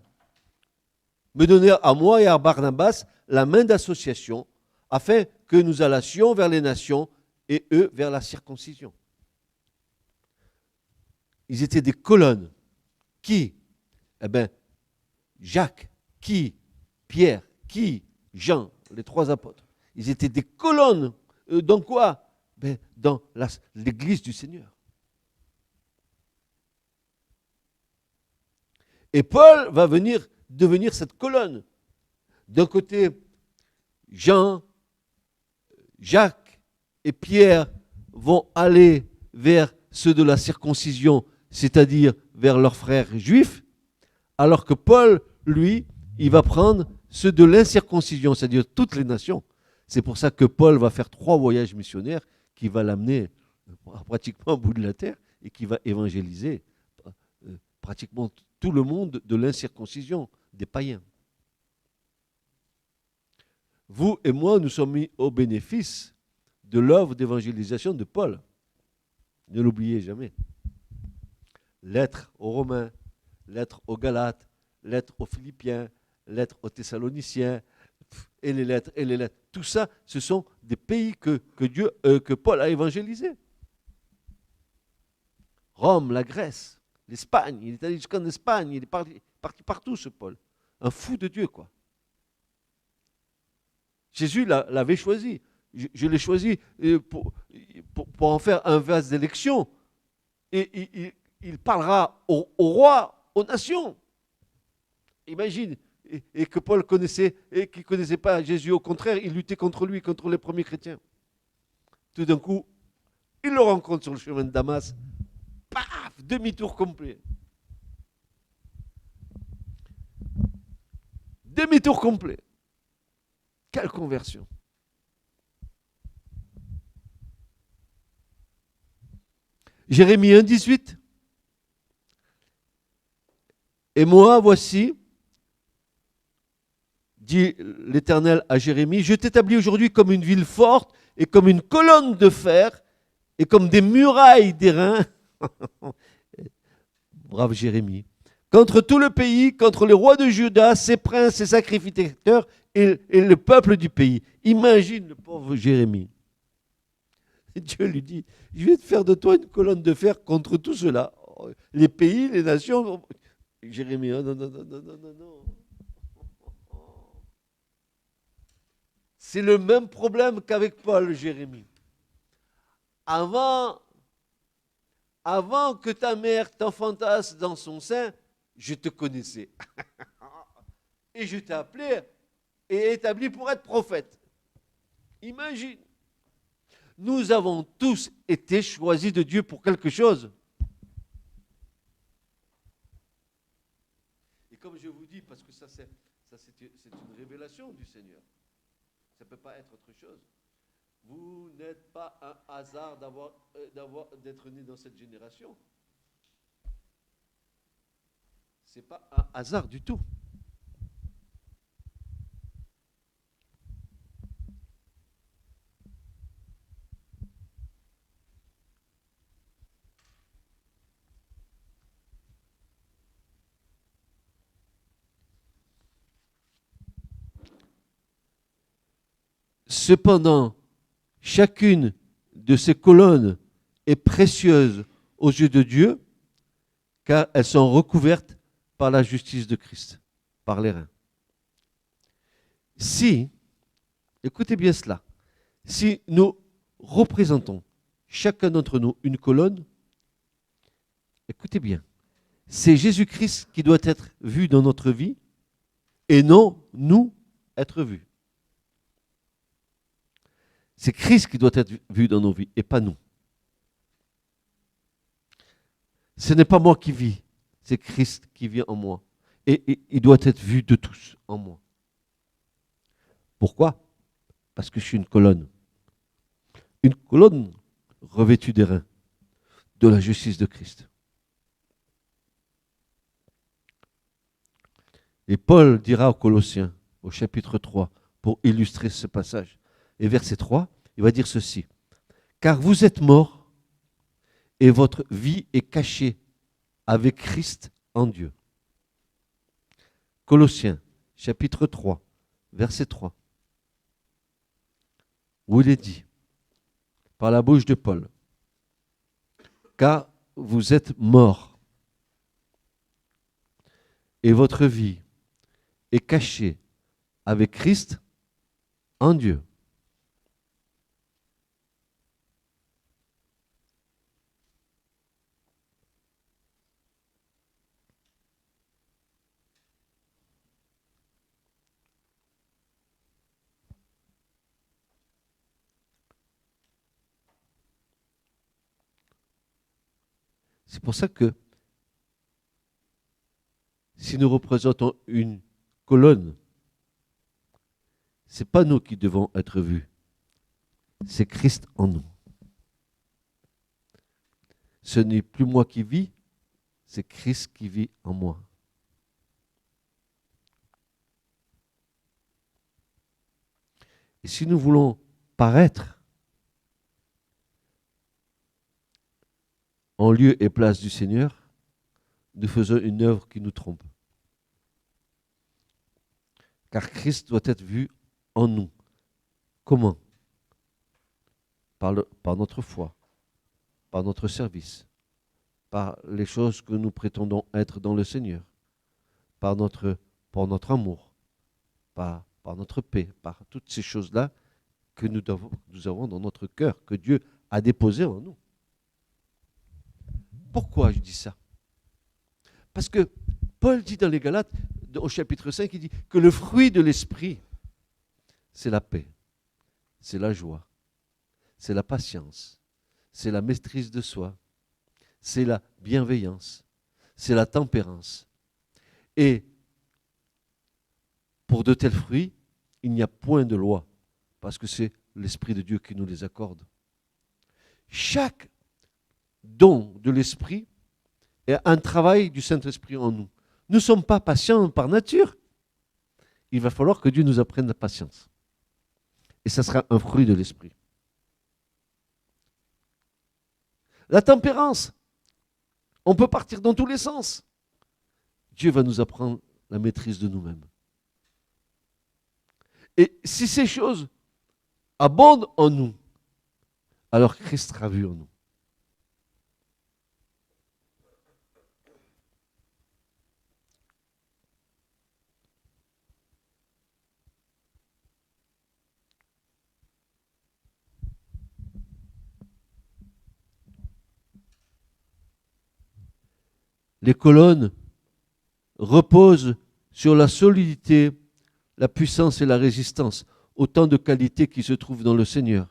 me donnèrent à moi et à Barnabas la main d'association, afin que nous allassions vers les nations et eux vers la circoncision. Ils étaient des colonnes. Qui? Eh bien, Jacques. Qui? Pierre. Qui? Jean, les trois apôtres. Ils étaient des colonnes. Dans quoi? Ben, dans l'église du Seigneur. Et Paul va devenir cette colonne. D'un côté, Jean, Jacques et Pierre vont aller vers ceux de la circoncision, c'est-à-dire vers leurs frères juifs, alors que Paul, lui, il va prendre ceux de l'incirconcision, c'est-à-dire toutes les nations. C'est pour ça que Paul va faire 3 voyages missionnaires qui va l'amener pratiquement au bout de la terre et qui va évangéliser pratiquement tout le monde de l'incirconcision, des païens. Vous et moi, nous sommes mis au bénéfice de l'œuvre d'évangélisation de Paul. Ne l'oubliez jamais. Lettre aux Romains, lettre aux Galates, lettre aux Philippiens, lettre aux Thessaloniciens, et les lettres, et les lettres. Tout ça, ce sont des pays que Paul a évangélisés. Rome, la Grèce, l'Espagne, il est allé jusqu'en Espagne, il est parti partout, ce Paul. Un fou de Dieu, quoi. Jésus l'avait choisi. Je l'ai choisi pour en faire un vase d'élection. Et il parlera au roi, aux nations. Imagine. Et que Paul connaissait, et qu'il ne connaissait pas Jésus. Au contraire, il luttait contre lui, contre les premiers chrétiens. Tout d'un coup, il le rencontre sur le chemin de Damas. Paf, demi-tour complet. Demi-tour complet. Quelle conversion. Jérémie 1, 18. Et moi, voici, dit l'Éternel à Jérémie, je t'établis aujourd'hui comme une ville forte et comme une colonne de fer et comme des murailles d'airain. Brave Jérémie. Contre tout le pays, contre les rois de Juda, ses princes, ses sacrificateurs et le peuple du pays. Imagine le pauvre Jérémie. Et Dieu lui dit, je vais te faire de toi une colonne de fer contre tout cela. Les pays, les nations. Jérémie, oh non, non, non, non, non, non, non. C'est le même problème qu'avec Paul, Jérémie. Avant que ta mère t'enfantasse dans son sein, je te connaissais. Et je t'ai appelé et établi pour être prophète. Imagine. Nous avons tous été choisis de Dieu pour quelque chose. Et comme je vous dis, parce que c'est une révélation du Seigneur, ça ne peut pas être autre chose. Vous n'êtes pas un hasard d'être né dans cette génération. Ce n'est pas un hasard du tout. Cependant, chacune de ces colonnes est précieuse aux yeux de Dieu, car elles sont recouvertes par la justice de Christ, par les reins. Si, écoutez bien cela, si nous représentons chacun d'entre nous une colonne, écoutez bien, c'est Jésus-Christ qui doit être vu dans notre vie et non nous être vus. C'est Christ qui doit être vu dans nos vies et pas nous. Ce n'est pas moi qui vis, c'est Christ qui vit en moi. Et il doit être vu de tous en moi. Pourquoi ? Parce que je suis une colonne. Une colonne revêtue des reins de la justice de Christ. Et Paul dira aux Colossiens, au chapitre 3, pour illustrer ce passage, et verset 3, il va dire ceci. Car vous êtes morts et votre vie est cachée avec Christ en Dieu. Colossiens, chapitre 3, verset 3, où il est dit, par la bouche de Paul, car vous êtes morts et votre vie est cachée avec Christ en Dieu. C'est pour ça que si nous représentons une colonne, ce n'est pas nous qui devons être vus, c'est Christ en nous. Ce n'est plus moi qui vis, c'est Christ qui vit en moi. Et si nous voulons paraître en lieu et place du Seigneur, nous faisons une œuvre qui nous trompe. Car Christ doit être vu en nous. Comment ? Par notre foi, par notre service, par les choses que nous prétendons être dans le Seigneur, par notre amour, par notre paix, par toutes ces choses-là que nous avons dans notre cœur, que Dieu a déposées en nous. Pourquoi je dis ça ? Parce que Paul dit dans les Galates, au chapitre 5, il dit que le fruit de l'esprit, c'est la paix, c'est la joie, c'est la patience, c'est la maîtrise de soi, c'est la bienveillance, c'est la tempérance. Et pour de tels fruits, il n'y a point de loi, parce que c'est l'Esprit de Dieu qui nous les accorde. Chaque don de l'Esprit est un travail du Saint-Esprit en nous. Nous ne sommes pas patients par nature. Il va falloir que Dieu nous apprenne la patience. Et ça sera un fruit de l'Esprit. La tempérance, on peut partir dans tous les sens. Dieu va nous apprendre la maîtrise de nous-mêmes. Et si ces choses abondent en nous, alors Christ sera vu en nous. Les colonnes reposent sur la solidité, la puissance et la résistance, autant de qualités qui se trouvent dans le Seigneur.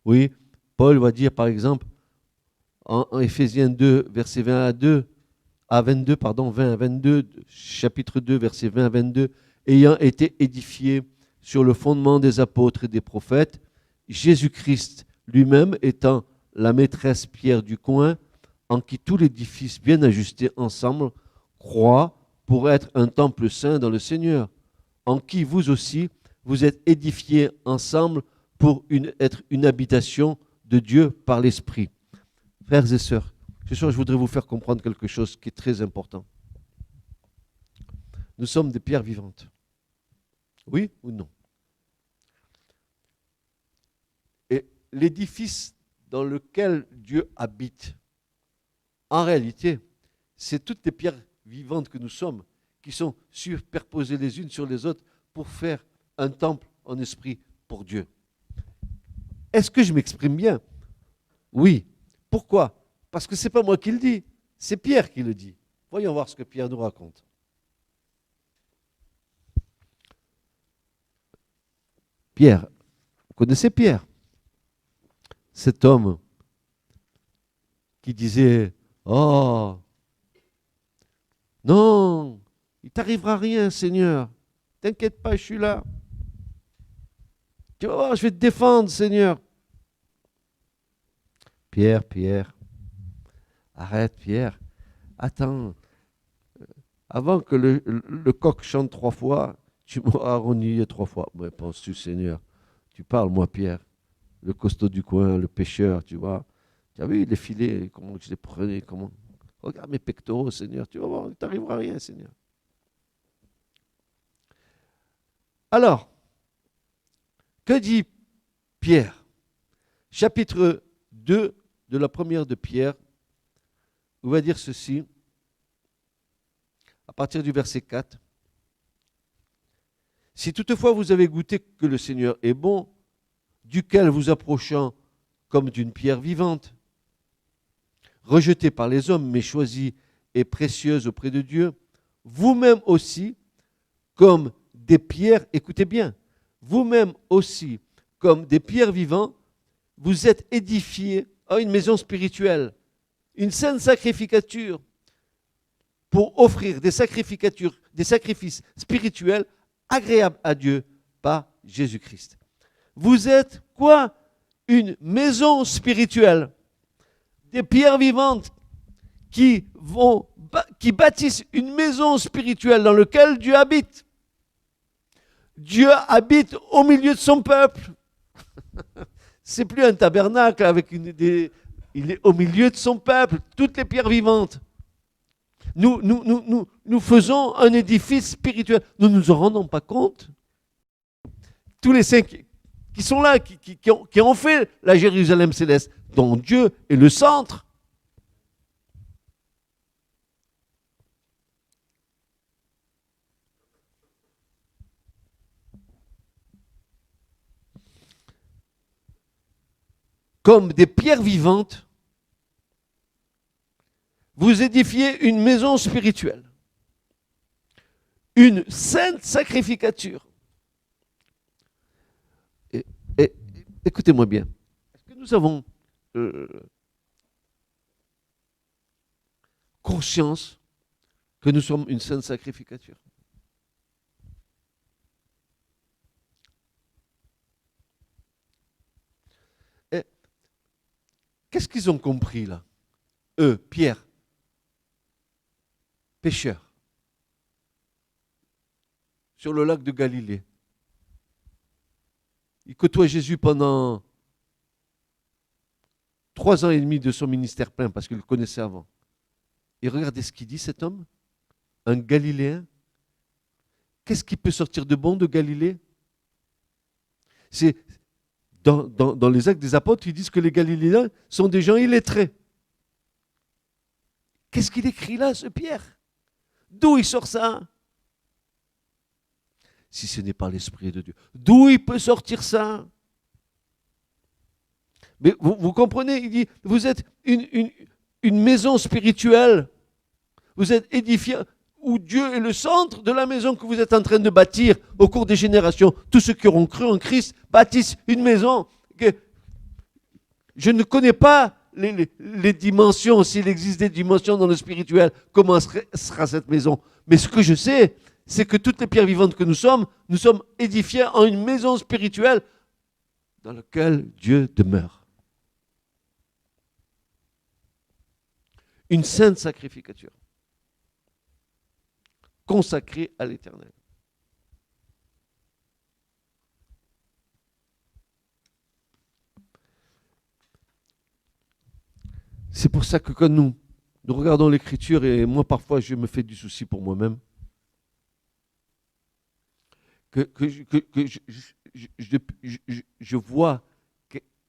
Oui, Paul va dire par exemple en Éphésiens 2, versets 20 à 22, chapitre 2, versets 20 à 22, ayant été édifié sur le fondement des apôtres et des prophètes, Jésus-Christ lui-même étant la maîtresse pierre du coin, en qui tout l'édifice bien ajusté ensemble croit pour être un temple saint dans le Seigneur, en qui vous aussi, vous êtes édifiés ensemble pour être une habitation de Dieu par l'Esprit. Frères et sœurs, ce soir, je voudrais vous faire comprendre quelque chose qui est très important. Nous sommes des pierres vivantes. Oui ou non? Et l'édifice dans lequel Dieu habite, en réalité, c'est toutes les pierres vivantes que nous sommes, qui sont superposées les unes sur les autres pour faire un temple en esprit pour Dieu. Est-ce que je m'exprime bien? Oui. Pourquoi? Parce que ce n'est pas moi qui le dis, c'est Pierre qui le dit. Voyons voir ce que Pierre nous raconte. Pierre, vous connaissez Pierre? Cet homme qui disait « Oh, non, il t'arrivera rien, Seigneur. T'inquiète pas, je suis là. Tu vas voir, je vais te défendre, Seigneur. » Pierre, arrête, Pierre. Attends, avant que le coq chante 3 fois, tu m'auras renié 3 fois. Mais penses-tu, Seigneur? Tu parles, moi, Pierre, le costaud du coin, le pêcheur, tu vois. Tu as vu les filets, comment je les prenais, comment. Regarde mes pectoraux, Seigneur, tu vas voir, il ne t'arrivera rien, Seigneur. Alors, que dit Pierre? Chapitre 2 de la première de Pierre, on va dire ceci, à partir du verset 4. Si toutefois vous avez goûté que le Seigneur est bon, duquel vous approchant comme d'une pierre vivante, rejetée par les hommes, mais choisie et précieuse auprès de Dieu, vous-même aussi, comme des pierres, écoutez bien, vous-même aussi, comme des pierres vivantes, vous êtes édifiés à une maison spirituelle, une sainte sacrificature, pour offrir des sacrifices spirituels agréables à Dieu par Jésus-Christ. Vous êtes quoi? Une maison spirituelle, des pierres vivantes qui bâtissent une maison spirituelle dans laquelle Dieu habite. Dieu habite au milieu de son peuple. C'est plus un tabernacle avec il est au milieu de son peuple, toutes les pierres vivantes. Nous faisons un édifice spirituel. Nous ne nous en rendons pas compte. Tous les saints qui sont là, qui ont fait la Jérusalem céleste, dont Dieu est le centre. Comme des pierres vivantes, vous édifiez une maison spirituelle, une sainte sacrificature. Et écoutez-moi bien, est-ce que nous avons conscience que nous sommes une sainte sacrificature? Et qu'est-ce qu'ils ont compris là? Eux, Pierre, pêcheur, sur le lac de Galilée. Il côtoie Jésus pendant 3 ans et demi de son ministère plein, parce qu'il le connaissait avant. Et regardez ce qu'il dit, cet homme, un Galiléen. Qu'est-ce qui peut sortir de bon de Galilée? C'est dans les Actes des Apôtres, ils disent que les Galiléens sont des gens illettrés. Qu'est-ce qu'il écrit là, ce Pierre? D'où il sort ça? Si ce n'est pas l'Esprit de Dieu. D'où il peut sortir ça? Mais vous comprenez, il dit, vous êtes une maison spirituelle. Vous êtes édifiés, où Dieu est le centre de la maison que vous êtes en train de bâtir au cours des générations. Tous ceux qui auront cru en Christ bâtissent une maison. Je ne connais pas les dimensions, s'il existe des dimensions dans le spirituel, comment sera cette maison. Mais ce que je sais, c'est que toutes les pierres vivantes que nous sommes édifiées en une maison spirituelle dans lequel Dieu demeure. Une sainte sacrificature, consacrée à l'Éternel. C'est pour ça que quand nous regardons l'Écriture, et moi parfois je me fais du souci pour moi-même, que je vois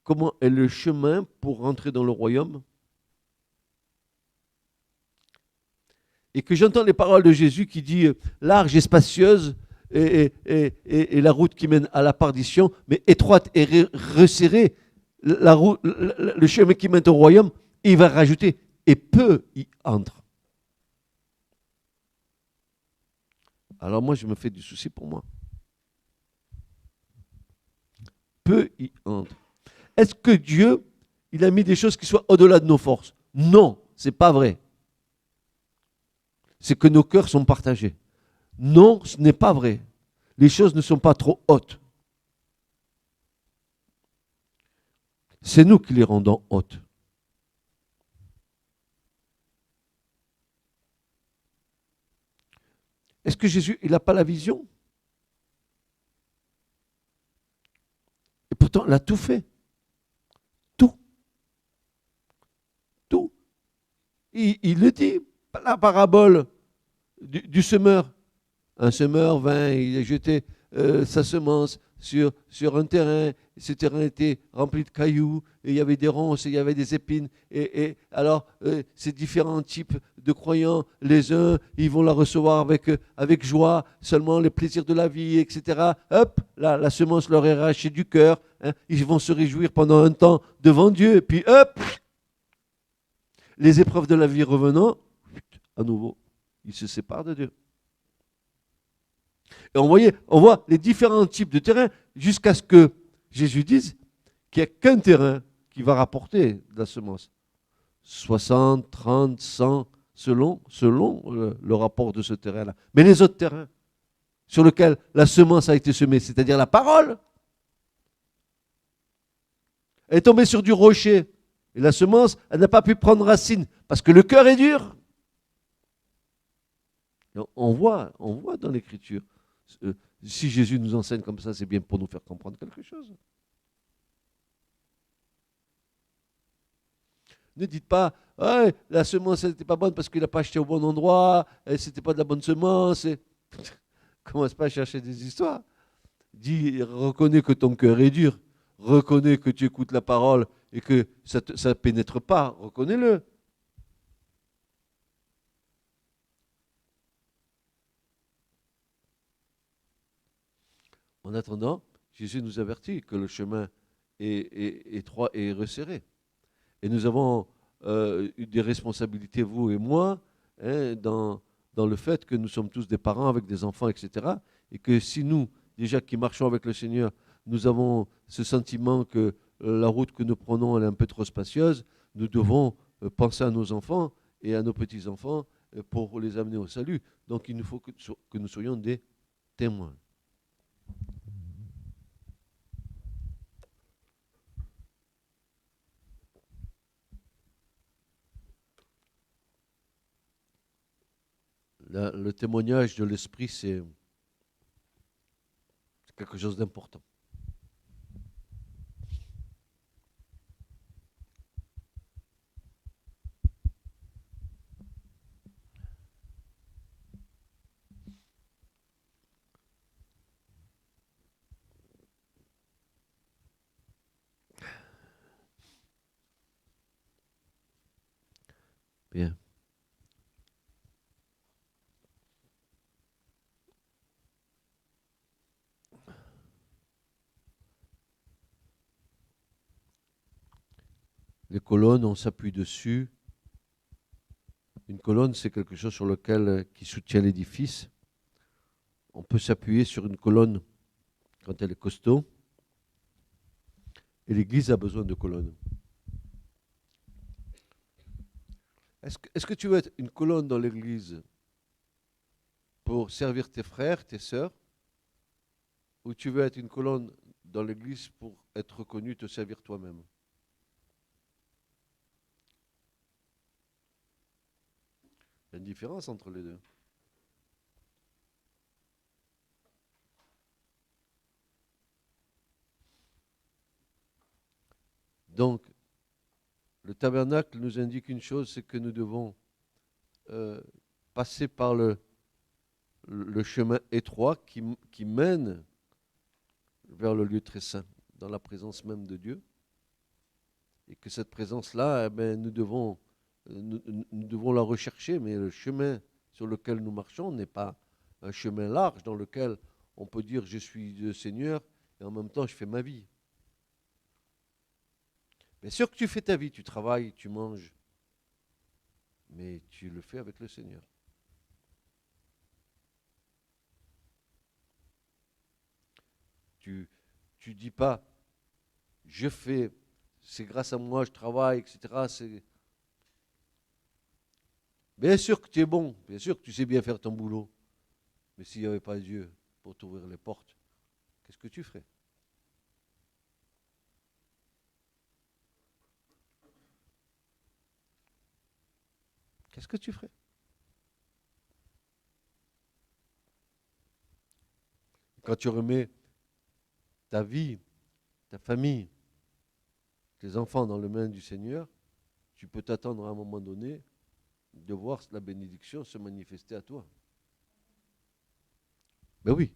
comment est le chemin pour rentrer dans le royaume, et que j'entends les paroles de Jésus qui dit large et spacieuse et la route qui mène à la perdition, mais étroite et resserrée, le chemin qui mène au royaume, il va rajouter et peu y entrent. Alors moi, je me fais du souci pour moi. Peu y entrent. Est-ce que Dieu, il a mis des choses qui soient au-delà de nos forces? Non, c'est pas vrai. C'est que nos cœurs sont partagés. Non, ce n'est pas vrai. Les choses ne sont pas trop hautes. C'est nous qui les rendons hautes. Est-ce que Jésus, il n'a pas la vision? Et pourtant, il a tout fait. Tout. Tout. Il le dit, la parabole du semeur. Un semeur vint, il a jeté sa semence sur un terrain. Ce terrain était rempli de cailloux, et il y avait des ronces, et il y avait des épines. Et alors, ces différents types de croyants, les uns, ils vont la recevoir avec joie, seulement les plaisirs de la vie, etc. Hop, la semence leur est arrachée du cœur. Hein, ils vont se réjouir pendant un temps devant Dieu, et puis hop, les épreuves de la vie revenant, à nouveau, ils se séparent de Dieu. Et on voit les différents types de terrains jusqu'à ce que Jésus dise qu'il n'y a qu'un terrain qui va rapporter de la semence. 60, 30, 100, selon le rapport de ce terrain-là. Mais les autres terrains sur lesquels la semence a été semée, c'est-à-dire la parole, elle est tombée sur du rocher. Et la semence, elle n'a pas pu prendre racine parce que le cœur est dur. On voit dans l'Écriture. Si Jésus nous enseigne comme ça, c'est bien pour nous faire comprendre quelque chose. Ne dites pas, ouais, la semence n'était pas bonne parce qu'il n'a pas acheté au bon endroit, c'était pas de la bonne semence. Commence pas à chercher des histoires. Dis, reconnais que ton cœur est dur, reconnais que tu écoutes la parole et que ça ne pénètre pas, reconnais-le. En attendant, Jésus nous avertit que le chemin est étroit et resserré. Et nous avons des responsabilités, vous et moi, hein, dans le fait que nous sommes tous des parents avec des enfants, etc. Et que si nous, déjà qui marchons avec le Seigneur, nous avons ce sentiment que la route que nous prenons elle est un peu trop spacieuse, nous devons penser à nos enfants et à nos petits-enfants pour les amener au salut. Donc il nous faut que nous soyons des témoins. Le témoignage de l'esprit, c'est quelque chose d'important. Bien. Les colonnes, on s'appuie dessus. Une colonne, c'est quelque chose sur lequel qui soutient l'édifice. On peut s'appuyer sur une colonne quand elle est costaud. Et l'Église a besoin de colonnes. Est-ce que tu veux être une colonne dans l'Église pour servir tes frères, tes sœurs, ou tu veux être une colonne dans l'église pour être reconnu, te servir toi-même. Il y a une différence entre les deux. Donc, le tabernacle nous indique une chose, c'est que nous devons passer par le chemin étroit qui mène vers le lieu très saint, dans la présence même de Dieu. Et que cette présence-là, nous devons la rechercher, mais le chemin sur lequel nous marchons n'est pas un chemin large dans lequel on peut dire je suis le Seigneur et en même temps je fais ma vie. Bien sûr que tu fais ta vie, tu travailles, tu manges, mais tu le fais avec le Seigneur. Tu dis pas, je fais, c'est grâce à moi, je travaille, etc. Bien sûr que tu es bon, bien sûr que tu sais bien faire ton boulot, mais s'il n'y avait pas Dieu pour t'ouvrir les portes, qu'est-ce que tu ferais? Qu'est-ce que tu ferais? Quand tu remets ta vie, ta famille, tes enfants dans les mains du Seigneur, tu peux t'attendre à un moment donné de voir la bénédiction se manifester à toi. Ben oui.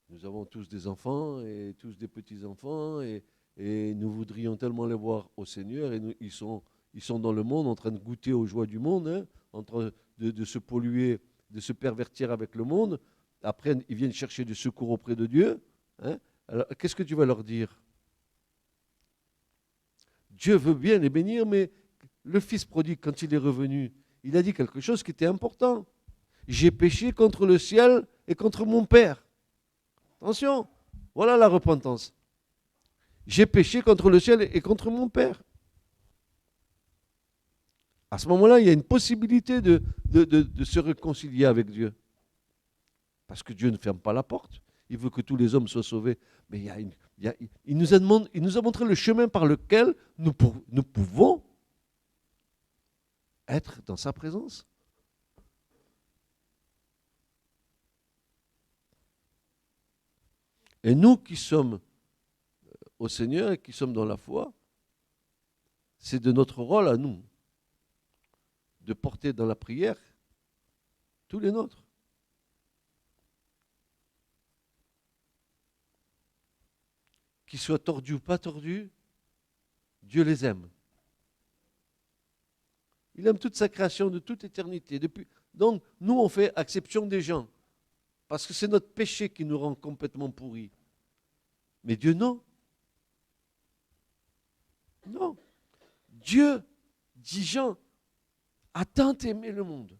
Nous avons tous des enfants et tous des petits-enfants et nous voudrions tellement les voir au Seigneur et ils sont dans le monde en train de goûter aux joies du monde, hein, en train de se polluer, de se pervertir avec le monde. Après, ils viennent chercher du secours auprès de Dieu. Hein. Alors, qu'est-ce que tu vas leur dire? Dieu veut bien les bénir, mais le fils prodigue, quand il est revenu, il a dit quelque chose qui était important. J'ai péché contre le ciel et contre mon Père. Attention, voilà la repentance. J'ai péché contre le ciel et contre mon Père. À ce moment-là, il y a une possibilité de se réconcilier avec Dieu. Parce que Dieu ne ferme pas la porte. Il veut que tous les hommes soient sauvés. Mais il nous a montré le chemin par lequel nous pouvons être dans sa présence. Et nous qui sommes au Seigneur et qui sommes dans la foi, c'est de notre rôle à nous de porter dans la prière tous les nôtres. Qu'ils soient tordus ou pas tordus, Dieu les aime. Il aime toute sa création de toute éternité. Donc, nous, on fait exception des gens. Parce que c'est notre péché qui nous rend complètement pourris. Mais Dieu, non. Non. Dieu, dit Jean, a tant aimé le monde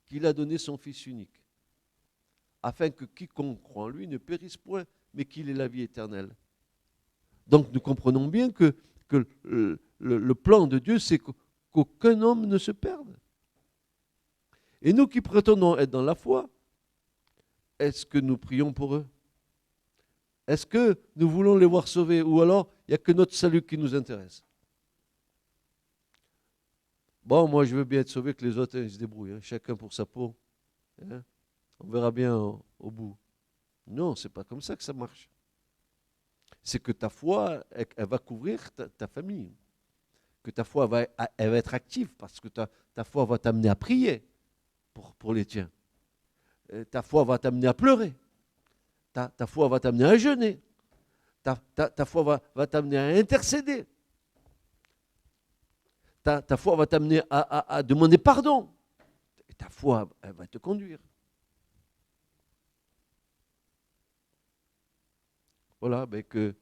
qu'il a donné son Fils unique, afin que quiconque croit en lui ne périsse point, mais qu'il ait la vie éternelle. Donc nous comprenons bien que le plan de Dieu, c'est qu'aucun homme ne se perde. Et nous qui prétendons être dans la foi, est-ce que nous prions pour eux? Est-ce que nous voulons les voir sauvés? Ou alors, il n'y a que notre salut qui nous intéresse? Bon, moi, je veux bien être sauvé, que les autres, ils se débrouillent. Hein, chacun pour sa peau. Hein, on verra bien au bout. Non, c'est pas comme ça que ça marche. C'est que ta foi, elle va couvrir ta famille. Que ta foi, elle va être active, parce que ta foi va t'amener à prier pour les tiens. Ta foi va t'amener à pleurer. Ta foi va t'amener à jeûner. Ta foi va t'amener à intercéder. Ta foi va t'amener à demander pardon. Et ta foi, elle va te conduire. Voilà, ben que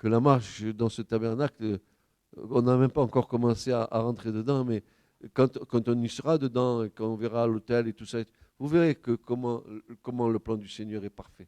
la marche dans ce tabernacle, on n'a même pas encore commencé à rentrer dedans, mais quand on y sera dedans, quand on verra l'autel et tout ça, vous verrez comment le plan du Seigneur est parfait.